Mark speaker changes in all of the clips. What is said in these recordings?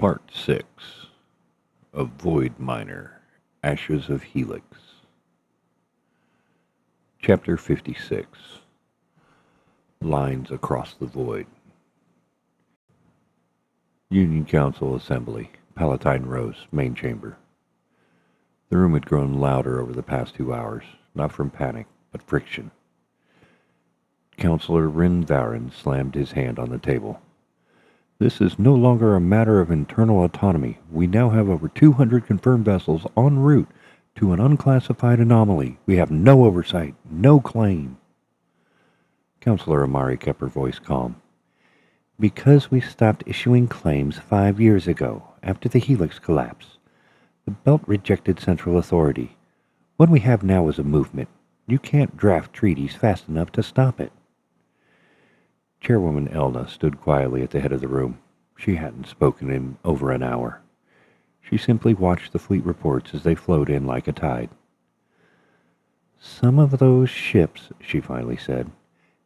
Speaker 1: Part 6 of Void Miner, Ashes of Helix. Chapter 56. Lines Across the Void. Union Council Assembly, Palatine Rose, Main Chamber. The room had grown louder over the past 2 hours, not from panic, but friction. Councillor Rinvarin slammed his hand on the table. This is no longer a matter of internal autonomy. We now have over 200 confirmed vessels en route to an unclassified anomaly. We have no oversight, no claim. Councillor Amari kept her voice calm. Because we stopped issuing claims 5 years ago, after the Helix collapse, the Belt rejected central authority. What we have now is a movement. You can't draft treaties fast enough to stop it. Chairwoman Elna stood quietly at the head of the room. She hadn't spoken in over an hour. She simply watched the fleet reports as they flowed in like a tide. Some of those ships, she finally said,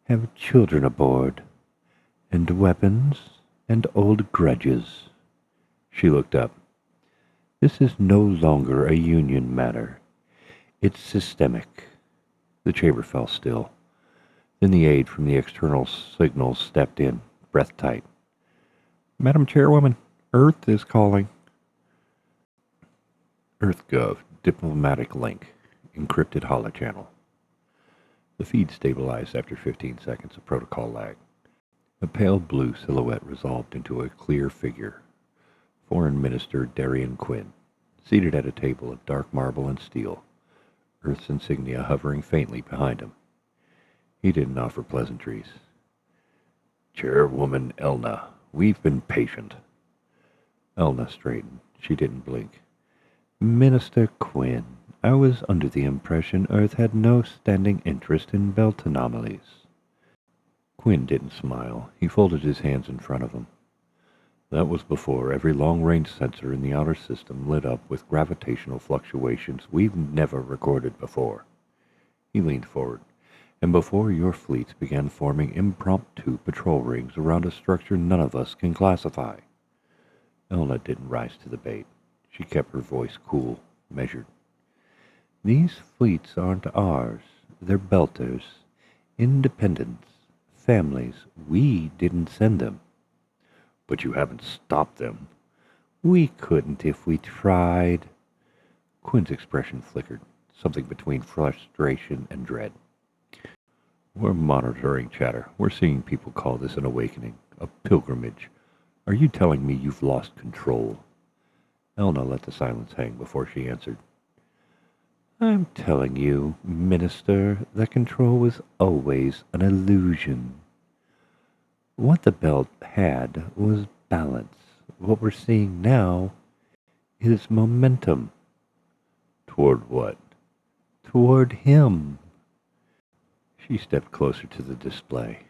Speaker 1: have children aboard, and weapons, and old grudges. She looked up. This is no longer a Union matter. It's systemic. The chamber fell still. Then the aide from the external signals stepped in, breath tight. Madam Chairwoman, Earth is calling. EarthGov, diplomatic link, encrypted holochannel. The feed stabilized after 15 seconds of protocol lag. A pale blue silhouette resolved into a clear figure. Foreign Minister Darian Quinn, seated at a table of dark marble and steel, Earth's insignia hovering faintly behind him. He didn't offer pleasantries. Chairwoman Elna, we've been patient. Elna straightened. She didn't blink. Minister Quinn, I was under the impression Earth had no standing interest in belt anomalies. Quinn didn't smile. He folded his hands in front of him. That was before every long-range sensor in the outer system lit up with gravitational fluctuations we've never recorded before. He leaned forward. And before your fleets began forming impromptu patrol rings around a structure none of us can classify. Elna didn't rise to the bait. She kept her voice cool, measured. These fleets aren't ours. They're Belters. Independents. Families. We didn't send them. But you haven't stopped them. We couldn't if we tried. Quinn's expression flickered, something between frustration and dread. We're monitoring chatter. We're seeing people call this an awakening, a pilgrimage. Are you telling me you've lost control? Elna let the silence hang before she answered. I'm telling you, Minister, that control was always an illusion. What the Belt had was balance. What we're seeing now is momentum. Toward what? Toward him. She stepped closer to the display.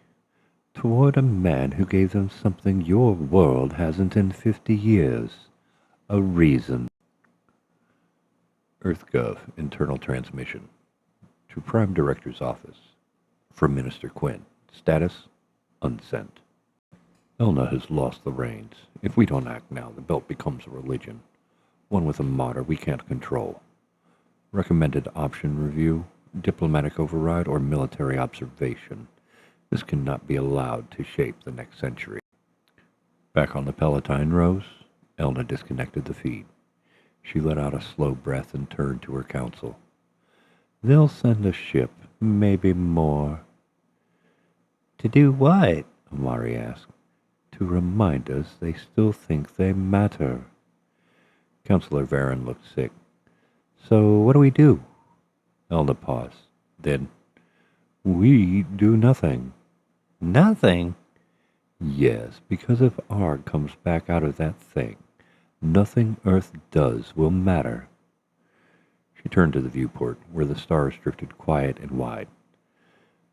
Speaker 1: Toward a man who gave them something your world hasn't in 50 years. A reason. EarthGov, internal transmission. To Prime Director's office. From Minister Quinn. Status, unsent. Elna has lost the reins. If we don't act now, the Belt becomes a religion. One with a motto we can't control. Recommended option review. Diplomatic override, or military observation. This cannot be allowed to shape the next century. Back on the Palatine Rose, Elna disconnected the feed. She let out a slow breath and turned to her council. They'll send a ship, maybe more. To do what? Amari asked. To remind us they still think they matter. Councillor Varon looked sick. So what do we do? Elna paused. Then, we do nothing. Nothing? Yes, because if Arg comes back out of that thing, nothing Earth does will matter. She turned to the viewport, where the stars drifted quiet and wide.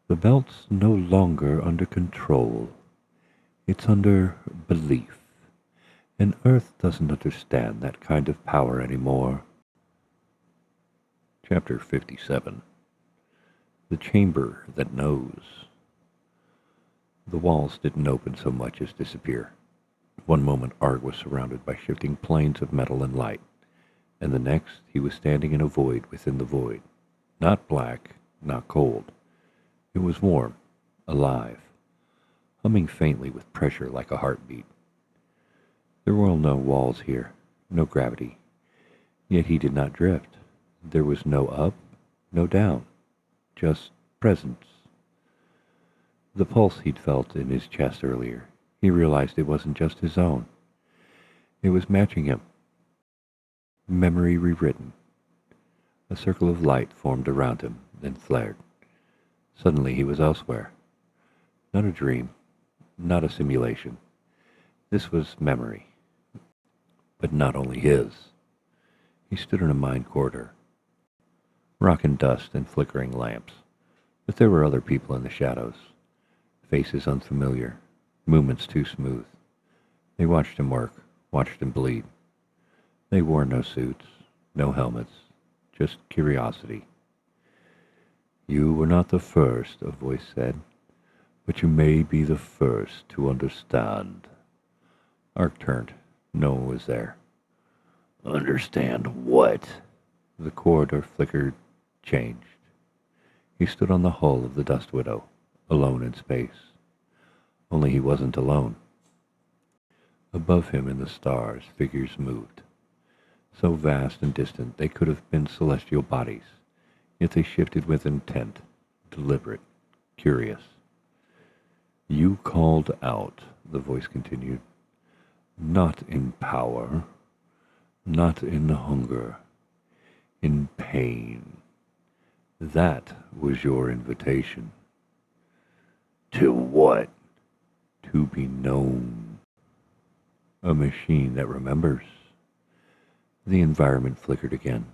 Speaker 1: The Belt's no longer under control. It's under belief. And Earth doesn't understand that kind of power anymore. Chapter 57. The Chamber That Knows. The walls didn't open so much as disappear. One moment Arg was surrounded by shifting planes of metal and light, and the next he was standing in a void within the void. Not black, not cold. It was warm, alive, humming faintly with pressure like a heartbeat. There were no walls here, no gravity. Yet he did not drift. There was no up, no down, just presence. The pulse he'd felt in his chest earlier, he realized it wasn't just his own. It was matching him. Memory rewritten. A circle of light formed around him, then flared. Suddenly he was elsewhere. Not a dream, not a simulation. This was memory. But not only his. He stood in a mine corridor. Rock and dust and flickering lamps. But there were other people in the shadows. Faces unfamiliar. Movements too smooth. They watched him work, watched him bleed. They wore no suits, no helmets, just curiosity. "You were not the first," a voice said, "but you may be the first to understand." Ark turned. No one was there. "Understand what?" The corridor flickered, changed. He stood on the hull of the Dust Widow, alone in space. Only he wasn't alone. Above him in the stars, figures moved. So vast and distant they could have been celestial bodies, yet they shifted with intent, deliberate, curious. "You called out," the voice continued, "not in power, not in hunger, in pain. That was your invitation." "To what?" "To be known. A machine that remembers." The environment flickered again.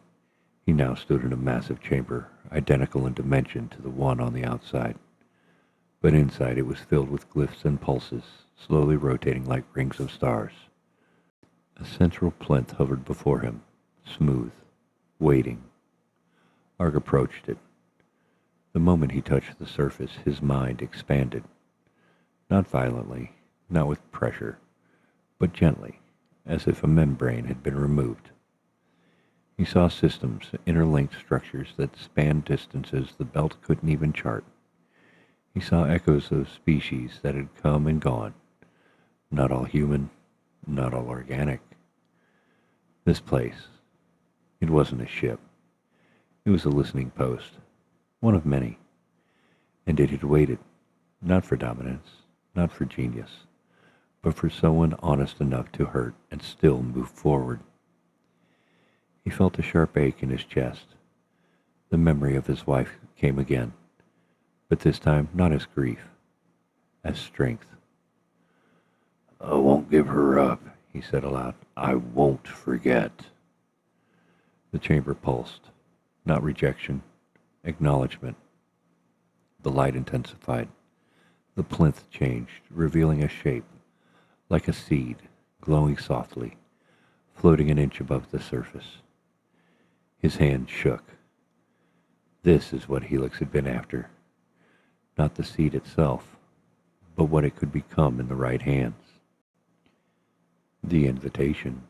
Speaker 1: He now stood in a massive chamber, identical in dimension to the one on the outside. But inside it was filled with glyphs and pulses, slowly rotating like rings of stars. A central plinth hovered before him, smooth, waiting. Arg approached it. The moment he touched the surface, his mind expanded. Not violently, not with pressure, but gently, as if a membrane had been removed. He saw systems, interlinked structures that spanned distances the belt couldn't even chart. He saw echoes of species that had come and gone, not all human, not all organic. This place, it wasn't a ship. It was a listening post, one of many. And it had waited, not for dominance, not for genius, but for someone honest enough to hurt and still move forward. He felt a sharp ache in his chest. The memory of his wife came again, but this time not as grief, as strength. "I won't give her up," he said aloud. "I won't forget." The chamber pulsed, not rejection, acknowledgement. The light intensified. The plinth changed, revealing a shape, like a seed, glowing softly, floating an inch above the surface. His hand shook. This is what Helix had been after. Not the seed itself, but what it could become in the right hands. The invitation.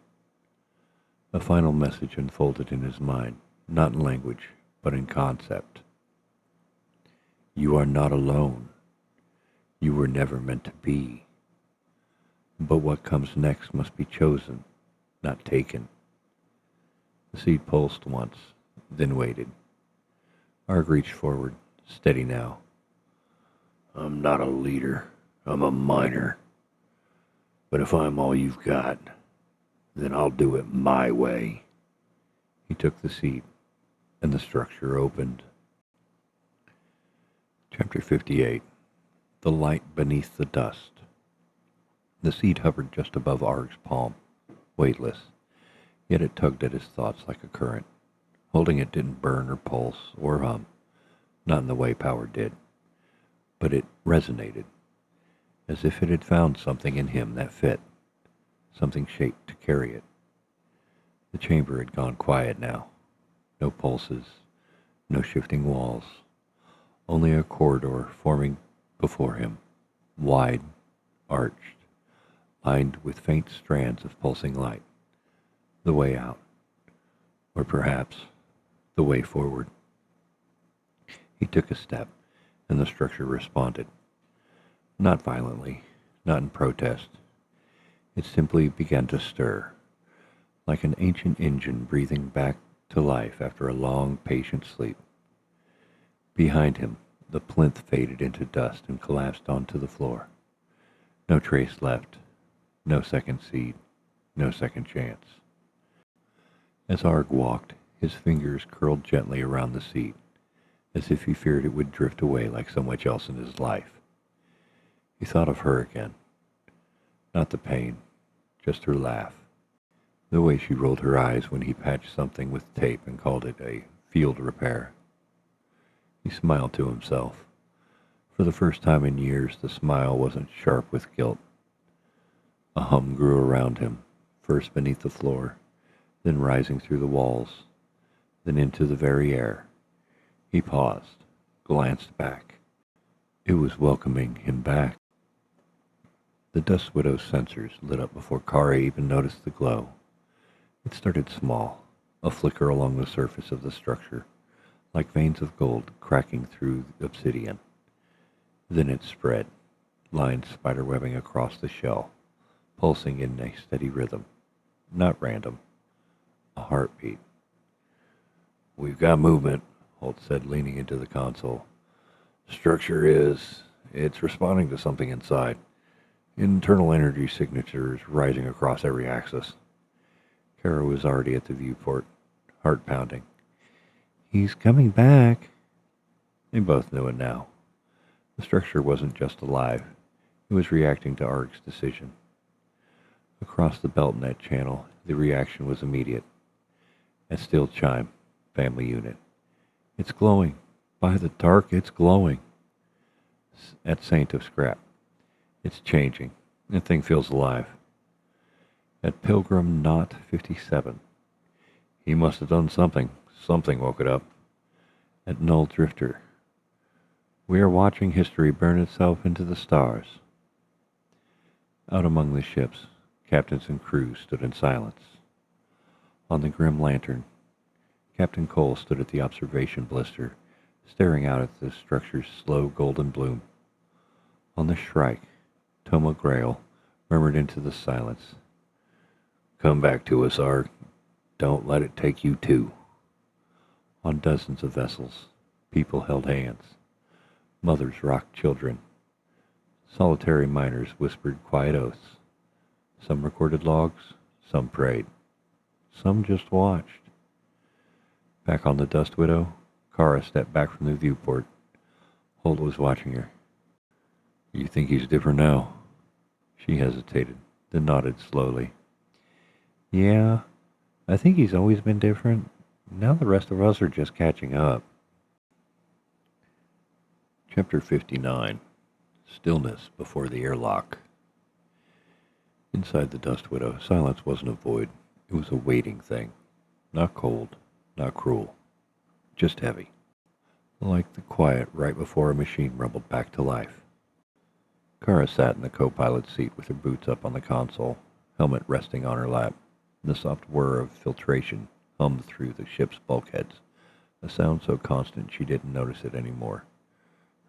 Speaker 1: A final message unfolded in his mind, not in language, but in concept. You are not alone. You were never meant to be. But what comes next must be chosen, not taken. The seed pulsed once, then waited. Arg reached forward, steady now. "I'm not a leader. I'm a miner. But if I'm all you've got, then I'll do it my way." He took the seed, and the structure opened. Chapter 58. The Light Beneath the Dust. The seed hovered just above Arg's palm, weightless, yet it tugged at his thoughts like a current. Holding it didn't burn or pulse or hum, not in the way power did, but it resonated, as if it had found something in him that fit, something shaped to carry it. The chamber had gone quiet now. No pulses, no shifting walls, only a corridor forming before him, wide, arched, lined with faint strands of pulsing light. The way out. Or perhaps the way forward. He took a step, and the structure responded. Not violently, not in protest. It simply began to stir, like an ancient engine breathing back to life after a long, patient sleep. Behind him, the plinth faded into dust and collapsed onto the floor. No trace left, no second seed, no second chance. As Arg walked, his fingers curled gently around the seat, as if he feared it would drift away like so much else in his life. He thought of her again. Not the pain, just her laugh. The way she rolled her eyes when he patched something with tape and called it a field repair. He smiled to himself. For the first time in years, the smile wasn't sharp with guilt. A hum grew around him, first beneath the floor, then rising through the walls, then into the very air. He paused, glanced back. It was welcoming him back. The Dust Widow's sensors lit up before Kara even noticed the glow. It started small, a flicker along the surface of the structure, like veins of gold cracking through obsidian. Then it spread, lined spiderwebbing across the shell, pulsing in a steady rhythm, not random, a heartbeat. "We've got movement," Holt said, leaning into the console. "Structure it's responding to something inside. Internal energy signatures rising across every axis." Kara was already at the viewport, heart pounding. "He's coming back." They both knew it now. The structure wasn't just alive. It was reacting to Arg's decision. Across the BeltNet channel, the reaction was immediate. At Steel Chime, family unit. "It's glowing. By the dark, it's glowing." At Saint of Scrap. "It's changing. That thing feels alive." At Pilgrim Knot 57. "He must have done something. Something woke it up." At Null Drifter. "We are watching history burn itself into the stars." Out among the ships, captains and crews stood in silence. On the Grim Lantern, Captain Cole stood at the observation blister, staring out at the structure's slow golden bloom. On the Shrike, Toma Grail murmured into the silence, "Come back to us, Arg. Don't let it take you too." On dozens of vessels, people held hands. Mothers rocked children. Solitary miners whispered quiet oaths. Some recorded logs, some prayed. Some just watched. Back on the Dust Widow, Kara stepped back from the viewport. Holt was watching her. "You think he's different now?" She hesitated, then nodded slowly. "Yeah, I think he's always been different. Now the rest of us are just catching up." Chapter 59. Stillness before the airlock. Inside the Dust Widow, silence wasn't a void. It was a waiting thing. Not cold, not cruel. Just heavy. Like the quiet right before a machine rumbled back to life. Kara sat in the co-pilot's seat with her boots up on the console, helmet resting on her lap. The soft whir of filtration hummed through the ship's bulkheads, a sound so constant she didn't notice it anymore.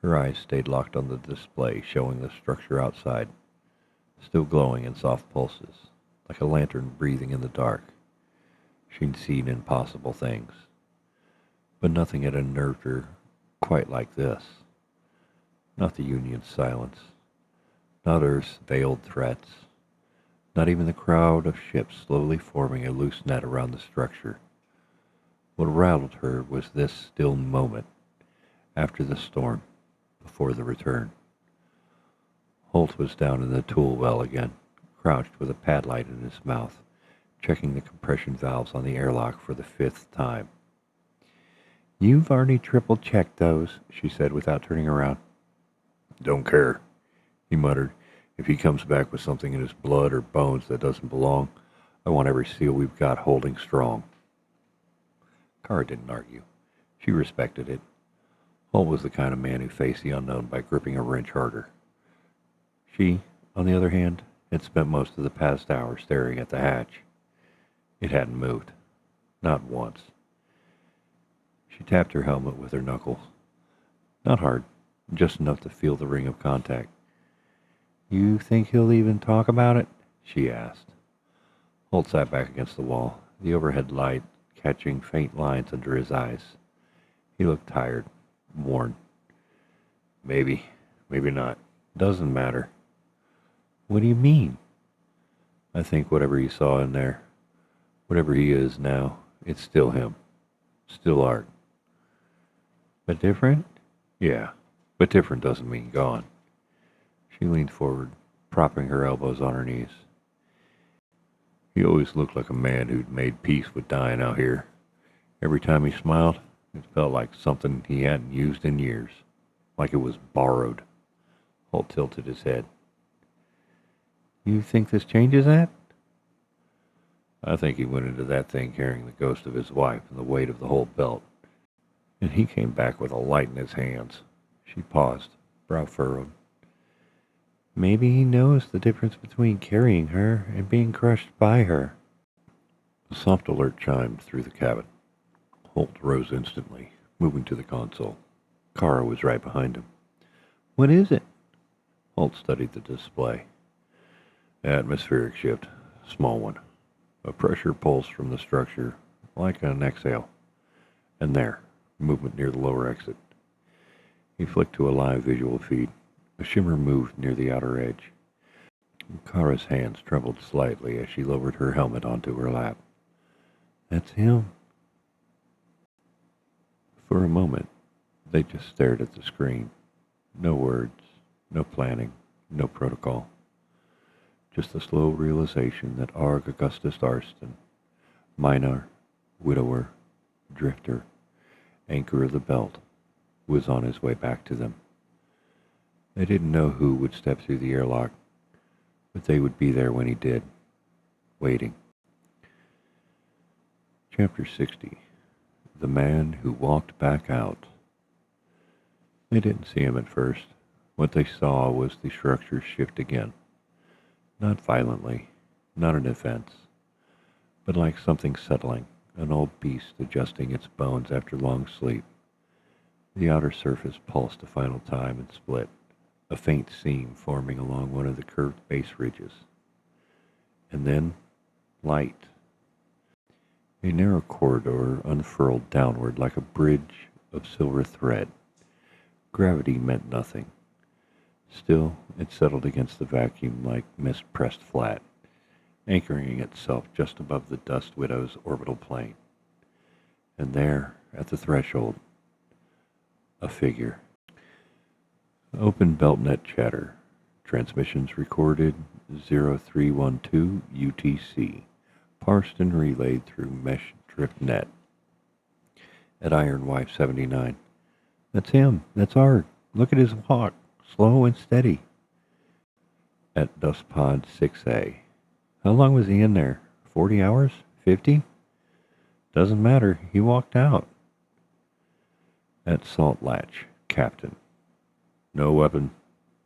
Speaker 1: Her eyes stayed locked on the display showing the structure outside, still glowing in soft pulses, like a lantern breathing in the dark. She'd seen impossible things, but nothing had unnerved her quite like this. Not the Union's silence, not Earth's veiled threats, not even the crowd of ships slowly forming a loose net around the structure. What rattled her was this still moment, after the storm, before the return. Holt was down in the tool well again, crouched with a pad light in his mouth, checking the compression valves on the airlock for the 5th time. "You've already triple-checked those," she said without turning around. "Don't care," he muttered. "If he comes back with something in his blood or bones that doesn't belong, I want every seal we've got holding strong." Kara didn't argue. She respected it. Holt was the kind of man who faced the unknown by gripping a wrench harder. She, on the other hand, had spent most of the past hour staring at the hatch. It hadn't moved. Not once. She tapped her helmet with her knuckles. Not hard, just enough to feel the ring of contact. "You think he'll even talk about it?" she asked. Holt sat back against the wall, the overhead light catching faint lines under his eyes. He looked tired, worn. "Maybe, maybe not. Doesn't matter." "What do you mean?" "I think whatever he saw in there, whatever he is now, it's still him. Still art." "But different?" "Yeah, but different doesn't mean gone." She leaned forward, propping her elbows on her knees. "He always looked like a man who'd made peace with dying out here. Every time he smiled, it felt like something he hadn't used in years. Like it was borrowed." Holt tilted his head. "You think this changes that?" "I think he went into that thing carrying the ghost of his wife and the weight of the whole belt. And he came back with a light in his hands." She paused, brow furrowed. "Maybe he knows the difference between carrying her and being crushed by her." A soft alert chimed through the cabin. Holt rose instantly, moving to the console. Kara was right behind him. "What is it?" Holt studied the display. "Atmospheric shift. Small one. A pressure pulse from the structure, like an exhale. And there, movement near the lower exit." He flicked to a live visual feed. A shimmer moved near the outer edge. Kara's hands trembled slightly as she lowered her helmet onto her lap. "That's him." For a moment, they just stared at the screen. No words, no planning, no protocol. Just the slow realization that Arg Augustus Arston, miner, widower, drifter, anchor of the belt, was on his way back to them. They didn't know who would step through the airlock, but they would be there when he did, waiting. Chapter 60. The Man Who Walked Back Out. They didn't see him at first. What they saw was the structure shift again. Not violently, not an offense, but like something settling, an old beast adjusting its bones after long sleep. The outer surface pulsed a final time and split, a faint seam forming along one of the curved base ridges. And then, light. A narrow corridor unfurled downward like a bridge of silver thread. Gravity meant nothing. Still, it settled against the vacuum like mist pressed flat, anchoring itself just above the Dust Widow's orbital plane. And there, at the threshold, a figure. Open BeltNet chatter. Transmissions recorded 0312 UTC. Parsed and relayed through Mesh Drift Net. At Iron Wife 79. "That's him. That's Arg. Look at his walk. Slow and steady." At Dust Pod 6A. "How long was he in there? 40 hours? 50? Doesn't matter. He walked out." At Salt Latch, Captain. "No weapon,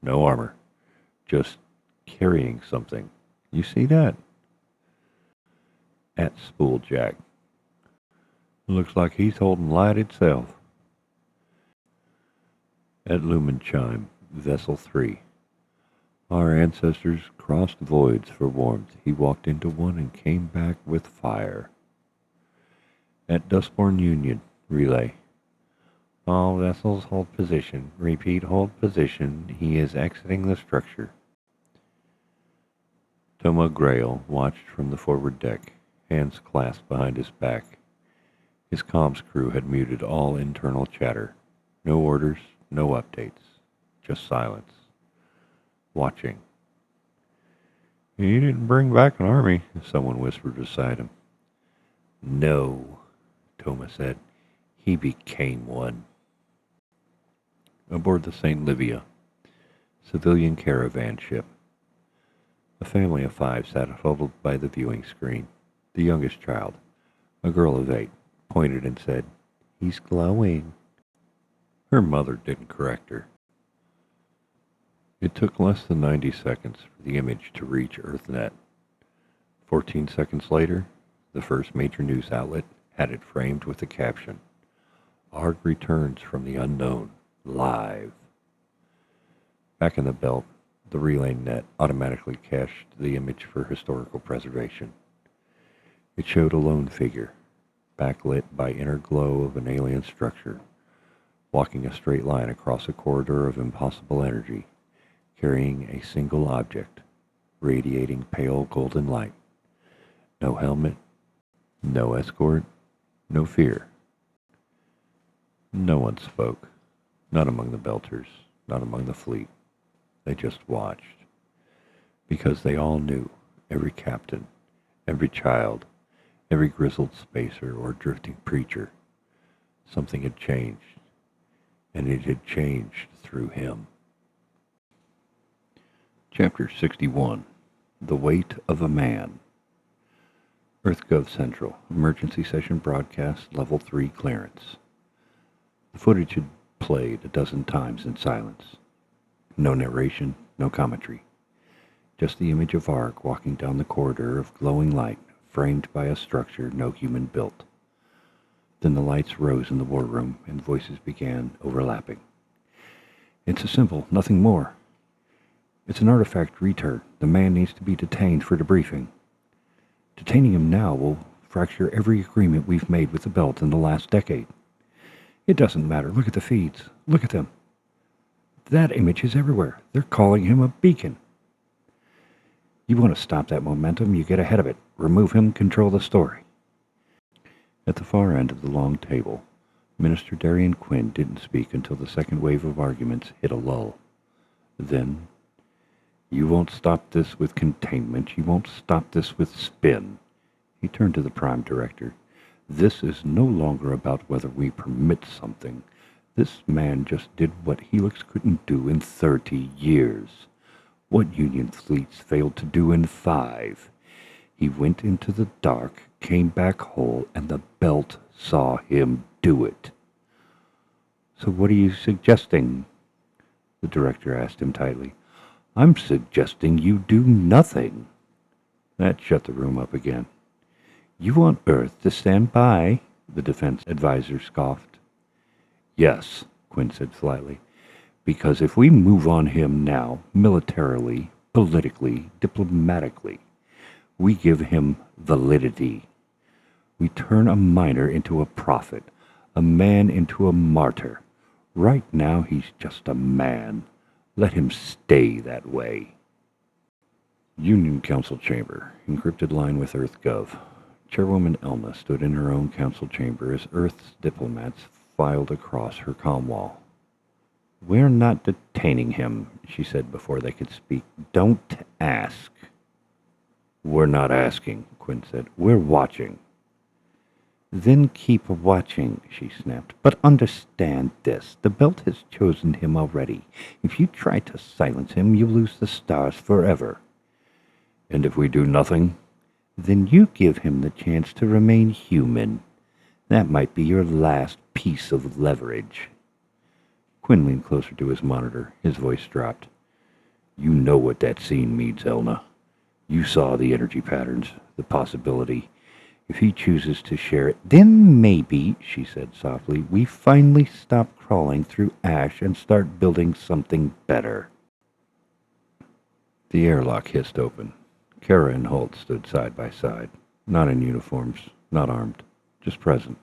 Speaker 1: no armor. Just carrying something. You see that?" At Spooljack. "Looks like he's holding light itself." At Lumen Chime, Vessel 3. "Our ancestors crossed voids for warmth. He walked into one and came back with fire." At Dustborn Union, Relay. "All vessels hold position. Repeat, hold position. He is exiting the structure." Toma Grail watched from the forward deck, hands clasped behind his back. His comms crew had muted all internal chatter. No orders, no updates. Just silence. Watching. "He didn't bring back an army," someone whispered beside him. "No," Toma said. "He became one." Aboard the St. Livia, civilian caravan ship. A family of 5 sat huddled by the viewing screen. The youngest child, a girl of 8, pointed and said, "He's glowing." Her mother didn't correct her. It took less than 90 seconds for the image to reach EarthNet. 14 seconds later, the first major news outlet had it framed with the caption, "ARG returns from the unknown, live." Back in the belt, the relay net automatically cached the image for historical preservation. It showed a lone figure, backlit by inner glow of an alien structure, walking a straight line across a corridor of impossible energy, carrying a single object, radiating pale golden light. No helmet, no escort, no fear. No one spoke, not among the Belters, not among the fleet. They just watched, because they all knew, every captain, every child, every grizzled spacer or drifting preacher, something had changed, and it had changed through him. Chapter 61, The Weight of a Man. EarthGov Central, emergency session broadcast, level 3 clearance. The footage had played a dozen times in silence. No narration, no commentary. Just the image of ARG walking down the corridor of glowing light, framed by a structure no human built. Then the lights rose in the war room, and voices began overlapping. "It's a symbol, nothing more. It's an artifact return. The man needs to be detained for debriefing. Detaining him now will fracture every agreement we've made with the Belt in the last decade. It doesn't matter. Look at the feeds. Look at them. That image is everywhere. They're calling him a beacon. You want to stop that momentum, you get ahead of it. Remove him, control the story." At the far end of the long table, Minister Darian Quinn didn't speak until the second wave of arguments hit a lull. Then, "You won't stop this with containment. You won't stop this with spin." He turned to the Prime Director. "This is no longer about whether we permit something. This man just did what Helix couldn't do in 30 years. What Union fleets failed to do in 5. He went into the dark, came back whole, and the Belt saw him do it." "So what are you suggesting?" the Director asked him tightly. "I'm suggesting you do nothing." That shut the room up again. "You want Earth to stand by?" the defense advisor scoffed. "Yes," Quinn said flatly, "because if we move on him now, militarily, politically, diplomatically, we give him validity. We turn a miner into a prophet, a man into a martyr. Right now he's just a man. Let him stay that way." Union Council Chamber, encrypted line with EarthGov. Chairwoman Elma stood in her own council chamber as Earth's diplomats filed across her comm wall. "We're not detaining him," she said before they could speak. "Don't ask." "We're not asking," Quinn said. "We're watching." "Then keep watching," she snapped. "But understand this. The Belt has chosen him already. If you try to silence him, you lose the stars forever." "And if we do nothing?" "Then you give him the chance to remain human. That might be your last piece of leverage." Quinn leaned closer to his monitor. His voice dropped. "You know what that scene means, Elna. You saw the energy patterns, the possibility. If he chooses to share it, then maybe," she said softly, "we finally stop crawling through ash and start building something better." The airlock hissed open. Kara and Holt stood side by side, not in uniforms, not armed, just present.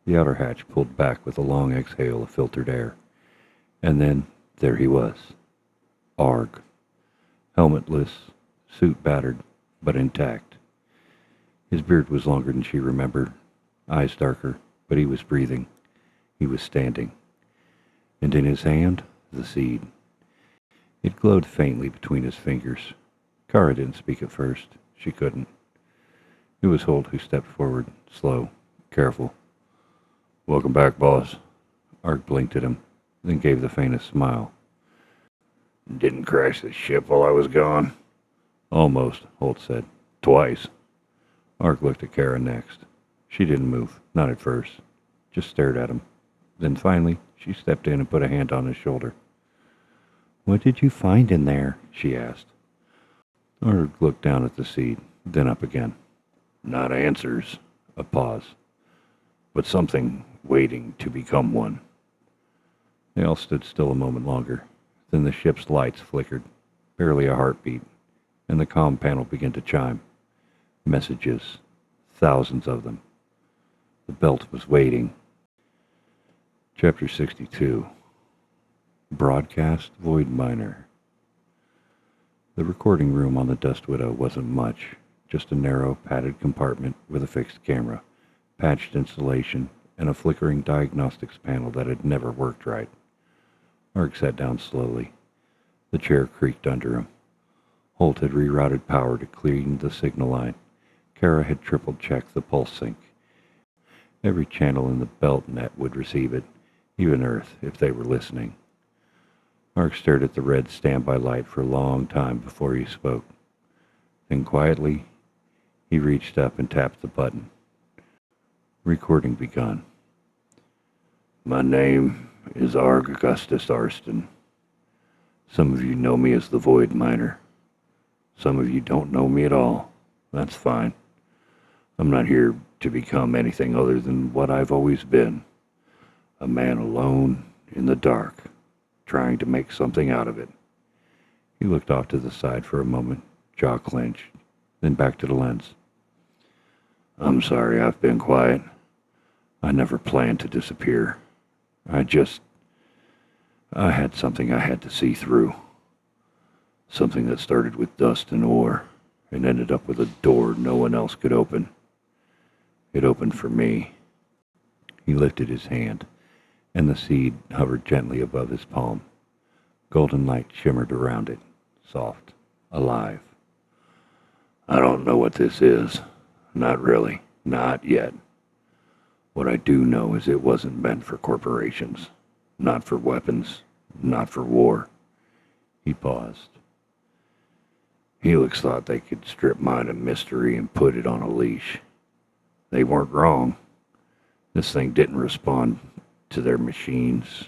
Speaker 1: The outer hatch pulled back with a long exhale of filtered air. And then, there he was. ARG. Helmetless, suit battered, but intact. His beard was longer than she remembered, eyes darker, but he was breathing. He was standing. And in his hand, the seed. It glowed faintly between his fingers. Kara didn't speak at first. She couldn't. It was Holt who stepped forward, slow, careful. "Welcome back, boss." Arg blinked at him, then gave the faintest smile. "Didn't crash the ship while I was gone?" "Almost," Holt said. "Twice." Arg looked at Kara next. She didn't move, not at first, just stared at him. Then finally, she stepped in and put a hand on his shoulder. "What did you find in there?" she asked. Org looked down at the seed, then up again. "Not answers." A pause. "But something waiting to become one." They all stood still a moment longer. Then the ship's lights flickered, barely a heartbeat, and the comm panel began to chime. Messages. Thousands of them. The belt was waiting. Chapter 62. Broadcast Void Miner. The recording room on the Dust Widow wasn't much, just a narrow, padded compartment with a fixed camera, patched insulation, and a flickering diagnostics panel that had never worked right. Mark sat down slowly. The chair creaked under him. Holt had rerouted power to clean the signal line. Kara had triple-checked the pulse sync. Every channel in the belt net would receive it, even Earth, if they were listening. Mark stared at the red standby light for a long time before he spoke. Then quietly, he reached up and tapped the button. Recording begun. "My name is Arg Augustus Arston. Some of you know me as the Void Miner. Some of you don't know me at all. That's fine. I'm not here to become anything other than what I've always been. A man alone in the dark, trying to make something out of it." He looked off to the side for a moment, jaw clenched, then back to the lens. "I'm sorry I've been quiet. I never planned to disappear. I had something I had to see through. Something that started with dust and ore, and ended up with a door no one else could open. It opened for me." He lifted his hand, and the seed hovered gently above his palm. Golden light shimmered around it, soft, alive. "I don't know what this is. Not really. Not yet. What I do know is it wasn't meant for corporations. Not for weapons. Not for war." He paused. "Helix thought they could strip mine of mystery and put it on a leash. They weren't wrong. This thing didn't respond to their machines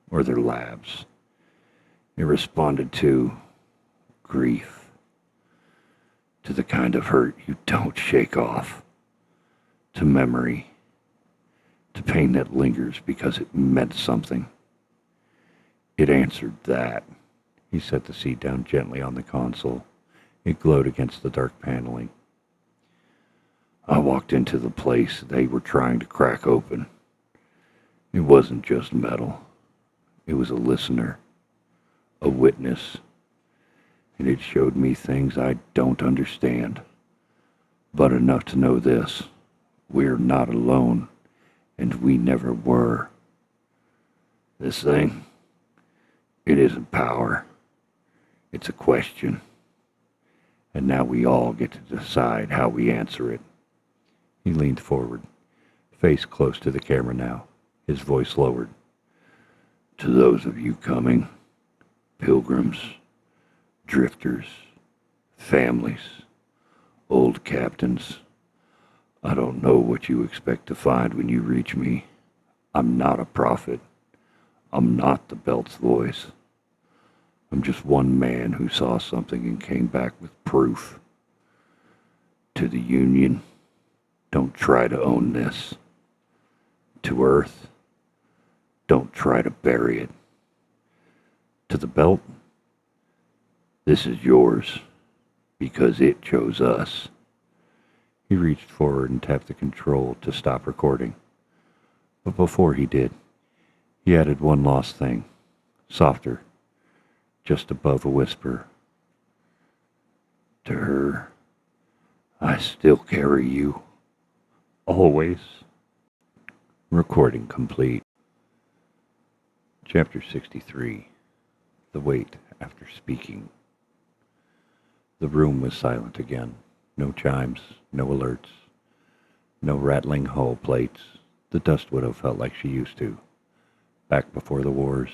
Speaker 1: or their labs. It responded to grief. To the kind of hurt you don't shake off. To memory. To pain that lingers because it meant something. It answered that." He set the seed down gently on the console. It glowed against the dark paneling. "I walked into the place they were trying to crack open. It wasn't just metal. It was a listener, a witness, and it showed me things I don't understand. But enough to know this: we're not alone, and we never were. This thing, it isn't power. It's a question. And now we all get to decide how we answer it." He leaned forward, face close to the camera now, his voice lowered. "To those of you coming, pilgrims, drifters, families, old captains, I don't know what you expect to find when you reach me. I'm not a prophet. I'm not the belt's voice. I'm just one man who saw something and came back with proof. To the Union, don't try to own this. To Earth, don't try to bury it. To the belt, this is yours, because it chose us." He reached forward and tapped the control to stop recording. But before he did, he added one last thing, softer, just above a whisper. "To her, I still carry you. Always." Recording complete. Chapter 63. The Wait After Speaking. The room was silent again. No chimes, no alerts, no rattling hull plates. The Dust Widow felt like she used to. Back before the wars,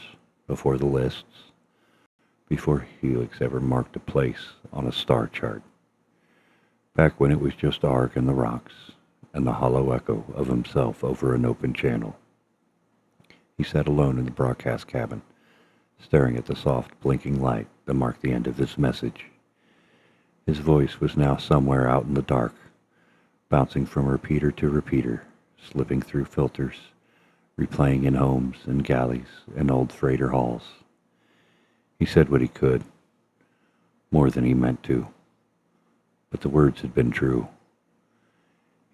Speaker 1: before the lists, before Helix ever marked a place on a star chart. Back when it was just Arg and the rocks, and the hollow echo of himself over an open channel. He sat alone in the broadcast cabin, staring at the soft, blinking light that marked the end of his message. His voice was now somewhere out in the dark, bouncing from repeater to repeater, slipping through filters, replaying in homes and galleys and old freighter halls. He said what he could, more than he meant to, but the words had been true.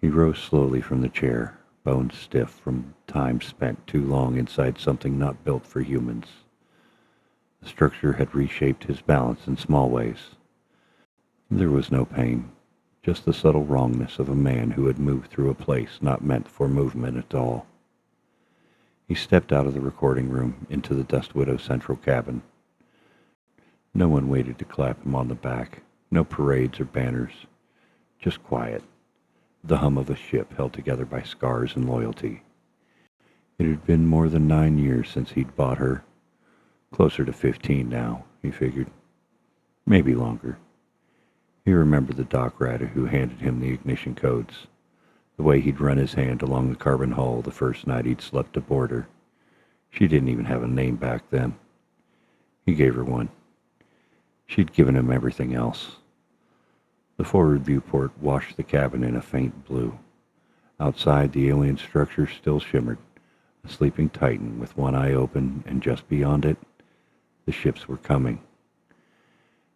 Speaker 1: He rose slowly from the chair, bones stiff from time spent too long inside something not built for humans. The structure had reshaped his balance in small ways. There was no pain, just the subtle wrongness of a man who had moved through a place not meant for movement at all. He stepped out of the recording room into the Dust Widow central cabin. No one waited to clap him on the back, no parades or banners, just quiet, the hum of a ship held together by scars and loyalty. It had been more than 9 years since he'd bought her. Closer to 15 now, he figured. Maybe longer. He remembered the dock rat who handed him the ignition codes, the way he'd run his hand along the carbon hull the first night he'd slept aboard her. She didn't even have a name back then. He gave her one. She'd given him everything else. The forward viewport washed the cabin in a faint blue. Outside, the alien structure still shimmered, a sleeping titan with one eye open, and just beyond it, the ships were coming.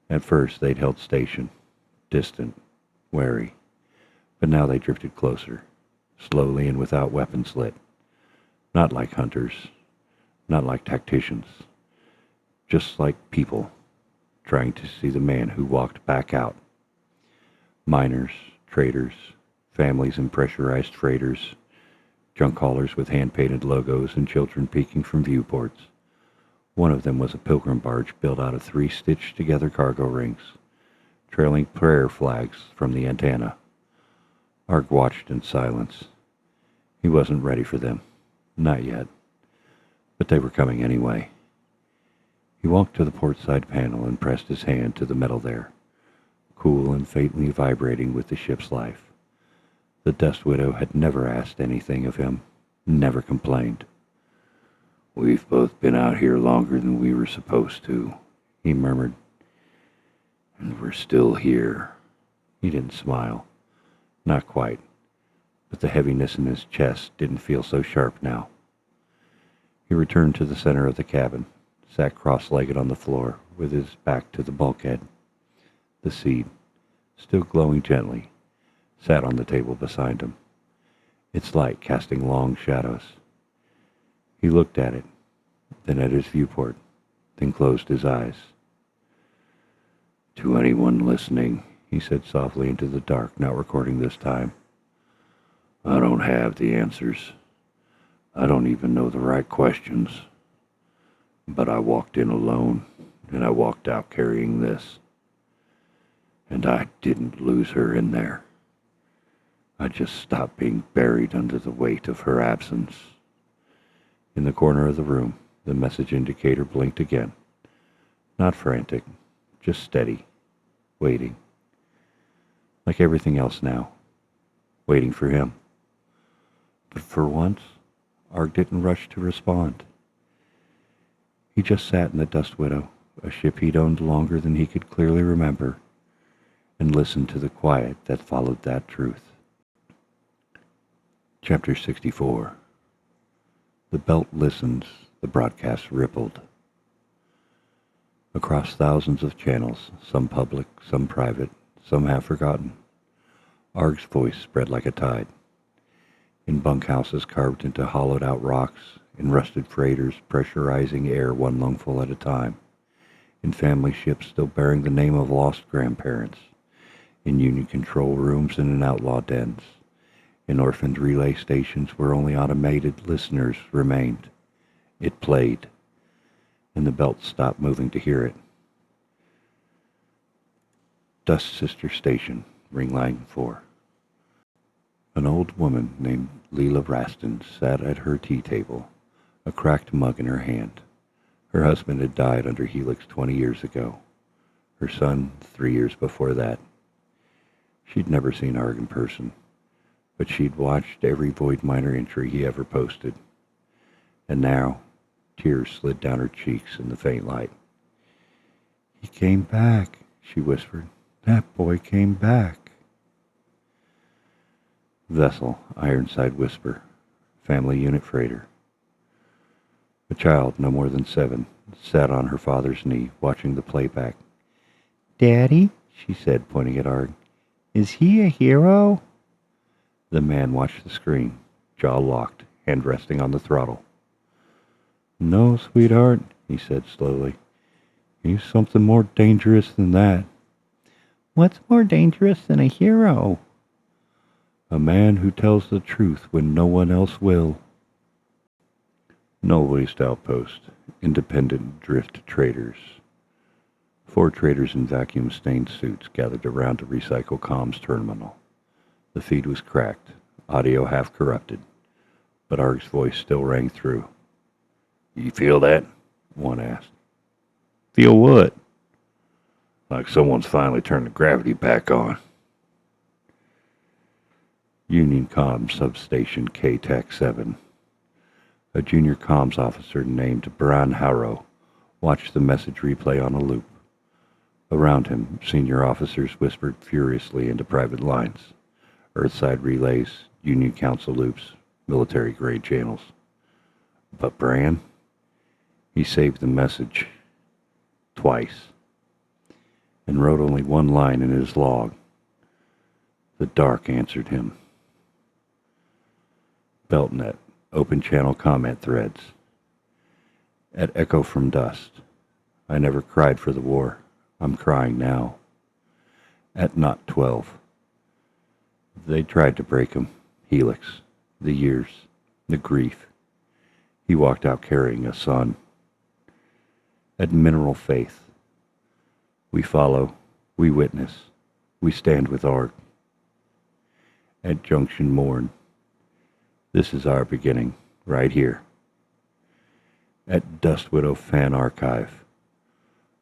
Speaker 1: At first, they'd held station, distant, wary, but now they drifted closer, slowly and without weapons lit. Not like hunters, not like tacticians, just like people, trying to see the man who walked back out. Miners, traders, families in pressurized freighters, junk haulers with hand-painted logos and children peeking from viewports. One of them was a pilgrim barge built out of 3 stitched-together cargo rings, trailing prayer flags from the antenna. Arg watched in silence. He wasn't ready for them. Not yet. But they were coming anyway. He walked to the port side panel and pressed his hand to the metal there, cool and faintly vibrating with the ship's life. The Dust Widow had never asked anything of him, never complained. "We've both been out here longer than we were supposed to," he murmured. "And we're still here." He didn't smile. Not quite. But the heaviness in his chest didn't feel so sharp now. He returned to the center of the cabin, sat cross-legged on the floor with his back to the bulkhead. The seed, still glowing gently, sat on the table beside him, its light casting long shadows. He looked at it, then at his viewport, then closed his eyes. "To anyone listening," he said softly into the dark, not recording this time, "I don't have the answers. I don't even know the right questions. But I walked in alone, and I walked out carrying this. And I didn't lose her in there. I just stopped being buried under the weight of her absence." In the corner of the room, the message indicator blinked again. Not frantic, just steady, waiting. Like everything else now, waiting for him. But for once, Arg didn't rush to respond. He just sat in the Dust Widow, a ship he'd owned longer than he could clearly remember, and listened to the quiet that followed that truth. Chapter 64. The belt listens, the broadcast rippled. Across thousands of channels, some public, some private, some half-forgotten, Arg's voice spread like a tide. In bunkhouses carved into hollowed-out rocks, in rusted freighters pressurizing air one lungful at a time, in family ships still bearing the name of lost grandparents, in union control rooms and in outlaw dens, in orphaned relay stations where only automated listeners remained. It played, and the belt stopped moving to hear it. Dust Sister Station, ring line 4. An old woman named Leela Raston sat at her tea table, a cracked mug in her hand. Her husband had died under Helix 20 years ago. Her son 3 years before that. She'd never seen Arg in person, but she'd watched every Void Miner entry he ever posted. And now, Tears slid down her cheeks in the faint light. "He came back," she whispered. "That boy came back." Vessel, Ironside Whisper, Family Unit Freighter. A child, no more than 7, sat on her father's knee, watching the playback. "Daddy," she said, pointing at Arg, "is he a hero?" The man watched the screen, jaw locked, hand resting on the throttle. "No, sweetheart," he said slowly. "He's something more dangerous than that." "What's more dangerous than a hero?" "A man who tells the truth when no one else will." Null Waste Outpost, Independent Drift Traders. 4 traders in vacuum-stained suits gathered around a recycle comms terminal. The feed was cracked, audio half corrupted, but Arg's voice still rang through. "You feel that?" one asked. "Feel what?" "Like someone's finally turned the gravity back on." Union Comms Substation K-TAC-7. A junior comms officer named Bran Harrow watched the message replay on a loop. Around him, senior officers whispered furiously into private lines. Earthside relays, Union Council loops, military-grade channels. But Bran? He saved the message twice and wrote only one line in his log. The dark answered him. BeltNet, open channel comment threads. At Echo from Dust. I never cried for the war. I'm crying now. At Knot 12. They tried to break him. Helix. The years. The grief. He walked out carrying a son. At Mineral Faith. We follow. We witness. We stand with Arg. At Junction Morn. This is our beginning, right here. At Dust Widow Fan Archive.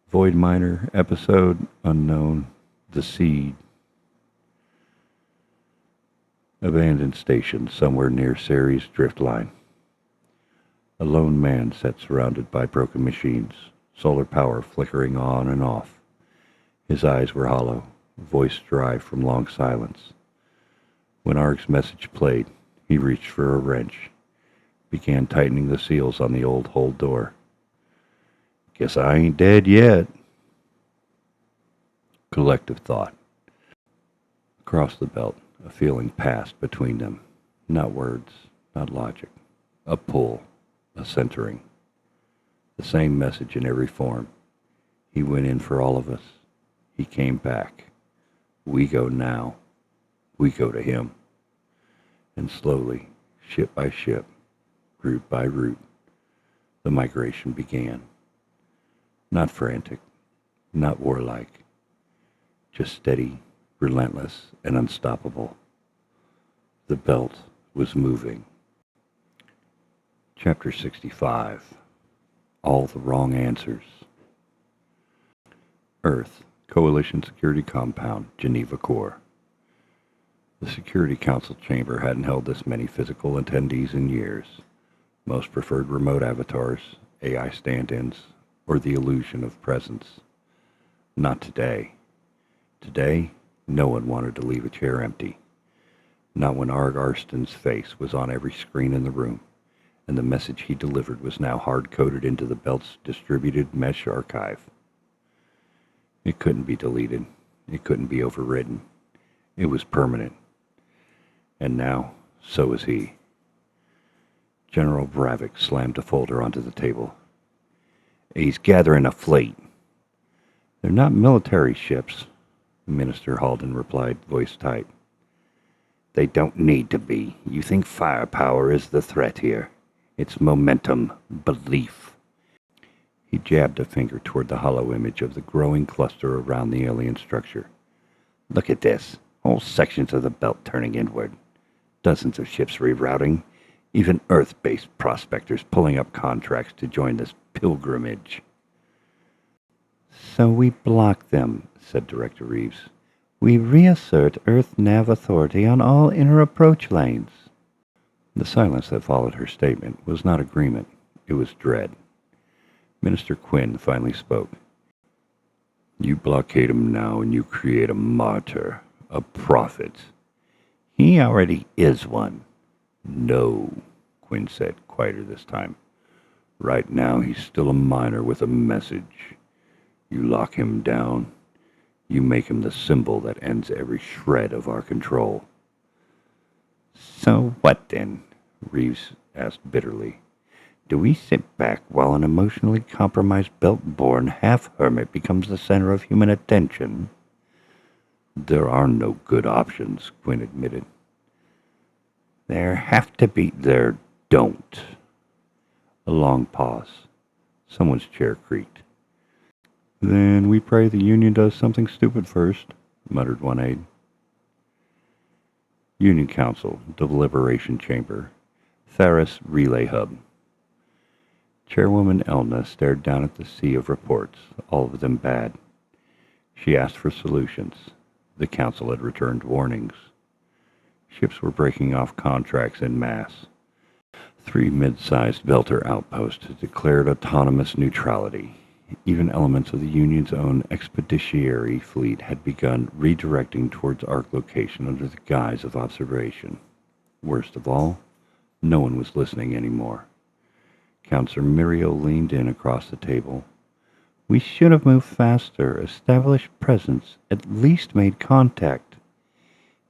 Speaker 1: Void Miner, episode unknown, The Seed. Abandoned station somewhere near Ceres Driftline. A lone man sat surrounded by broken machines, solar power flickering on and off. His eyes were hollow, voice dry from long silence. When Arg's message played, he reached for a wrench, began tightening the seals on the old hold door. "Guess I ain't dead yet." Collective thought. Across the belt, a feeling passed between them. Not words, not logic. A pull, a centering. The same message in every form. He went in for all of us. He came back. We go now. We go to him. And slowly, ship by ship, route by route, the migration began. Not frantic, not warlike, just steady, relentless, and unstoppable. The belt was moving. Chapter 65. All the Wrong Answers. Earth, Coalition Security Compound, Geneva Core. The Security Council chamber hadn't held this many physical attendees in years. Most preferred remote avatars, AI stand-ins, or the illusion of presence. Not today. Today, no one wanted to leave a chair empty. Not when Arg Arston's face was on every screen in the room, and the message he delivered was now hard-coded into the belt's distributed mesh archive. It couldn't be deleted. It couldn't be overridden. It was permanent. And now, so was he. General Bravik slammed a folder onto the table. "He's gathering a fleet." "They're not military ships," Minister Halden replied, voice tight. "They don't need to be. You think firepower is the threat here. It's momentum, belief." He jabbed a finger toward the hollow image of the growing cluster around the alien structure. "Look at this. Whole sections of the belt turning inward. Dozens of ships rerouting. Even Earth-based prospectors pulling up contracts to join this pilgrimage." "So we block them," said Director Reeves. "We reassert Earth Nav authority on all inner approach lanes." The silence that followed her statement was not agreement. It was dread. Minister Quinn finally spoke. You blockade him now and you create a martyr, a prophet. He already is one. No, Quinn said, quieter this time. Right now he's still a miner with a message. You lock him down. You make him the symbol that ends every shred of our control. So what then? Reeves asked bitterly. Do we sit back while an emotionally compromised belt-born half-hermit becomes the center of human attention? There are no good options, Quinn admitted. There have to be. There don't. A long pause. Someone's chair creaked. Then we pray the Union does something stupid first, muttered one aide. Union Council, Deliberation Chamber, Tharis Relay Hub. Chairwoman Elna stared down at the sea of reports, all of them bad. She asked for solutions. The council had returned warnings. Ships were breaking off contracts en masse. 3 mid-sized Belter outposts had declared autonomous neutrality. Even elements of the Union's own expeditionary fleet had begun redirecting towards Ark location under the guise of observation. Worst of all, no one was listening anymore. Councillor Muriel leaned in across the table. We should have moved faster, established presence, at least made contact.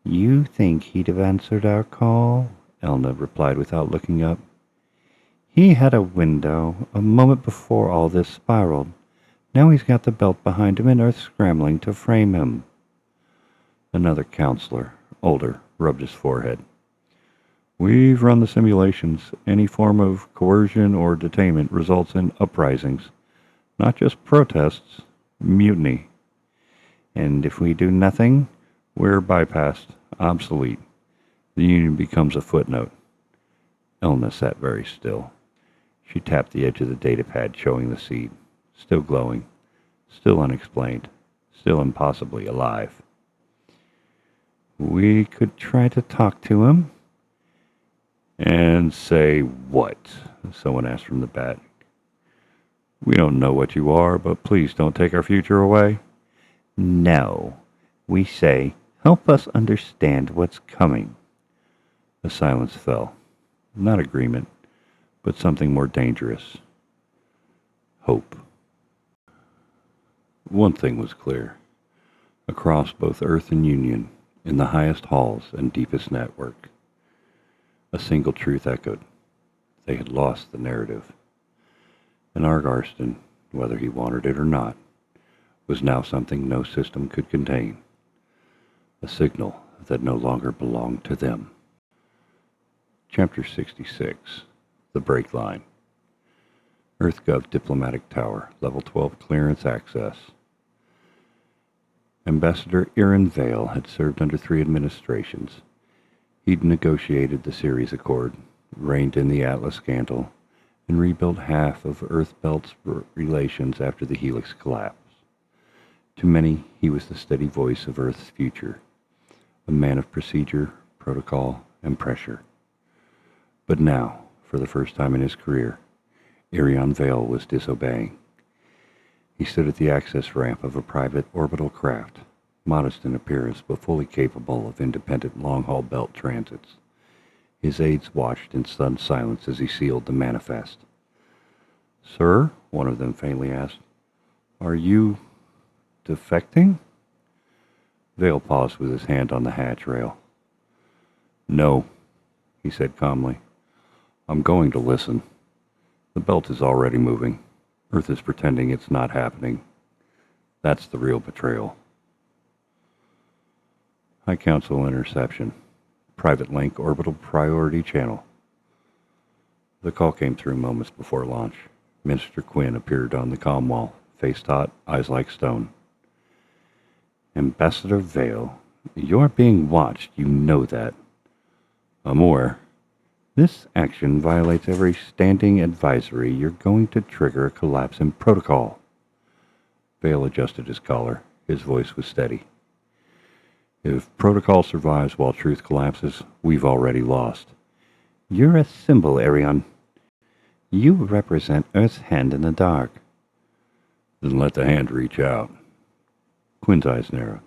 Speaker 1: You think he'd have answered our call? Elna replied without looking up. He had a window, a moment before all this spiraled. Now he's got the belt behind him and Earth scrambling to frame him. Another counselor, older, rubbed his forehead. We've run the simulations. Any form of coercion or detainment results in uprisings. Not just protests, mutiny. And if we do nothing, we're bypassed, obsolete. The Union becomes a footnote. Elna sat very still. She tapped the edge of the datapad showing the seed. Still glowing. Still unexplained. Still impossibly alive. We could try to talk to him. And say what? Someone asked from the back. We don't know what you are, but please don't take our future away. No. We say, help us understand what's coming. A silence fell. Not agreement, but something more dangerous. Hope. One thing was clear. Across both Earth and Union, in the highest halls and deepest network, a single truth echoed. They had lost the narrative. And Argarston, whether he wanted it or not, was now something no system could contain. A signal that no longer belonged to them. Chapter 66. The Break Line. EarthGov Diplomatic Tower, Level 12 Clearance Access. Ambassador Aaron Vale had served under 3 administrations. He'd negotiated the Ceres Accord, reined in the Atlas scandal, and rebuilt half of Earth Belt's relations after the Helix collapse. To many, he was the steady voice of Earth's future, a man of procedure, protocol, and pressure. But now, for the first time in his career, Irion Vale was disobeying. He stood at the access ramp of a private orbital craft, modest in appearance but fully capable of independent long-haul belt transits. His aides watched in stunned silence as he sealed the manifest. Sir, one of them faintly asked, are you defecting? Vale paused with his hand on the hatch rail. No, he said calmly. I'm going to listen. The belt is already moving. Earth is pretending it's not happening. That's the real betrayal. High Council interception. Private link orbital priority channel. The call came through moments before launch. Minister Quinn appeared on the comm wall, face taut, eyes like stone. Ambassador Vale, you're being watched. You know that. I'm aware. This action violates every standing advisory. You're going to trigger a collapse in protocol. Vale adjusted his collar. His voice was steady. If protocol survives while truth collapses, we've already lost. You're a symbol, Arion. You represent Earth's hand in the dark, Then let the hand reach out. Quinn's eyes narrowed.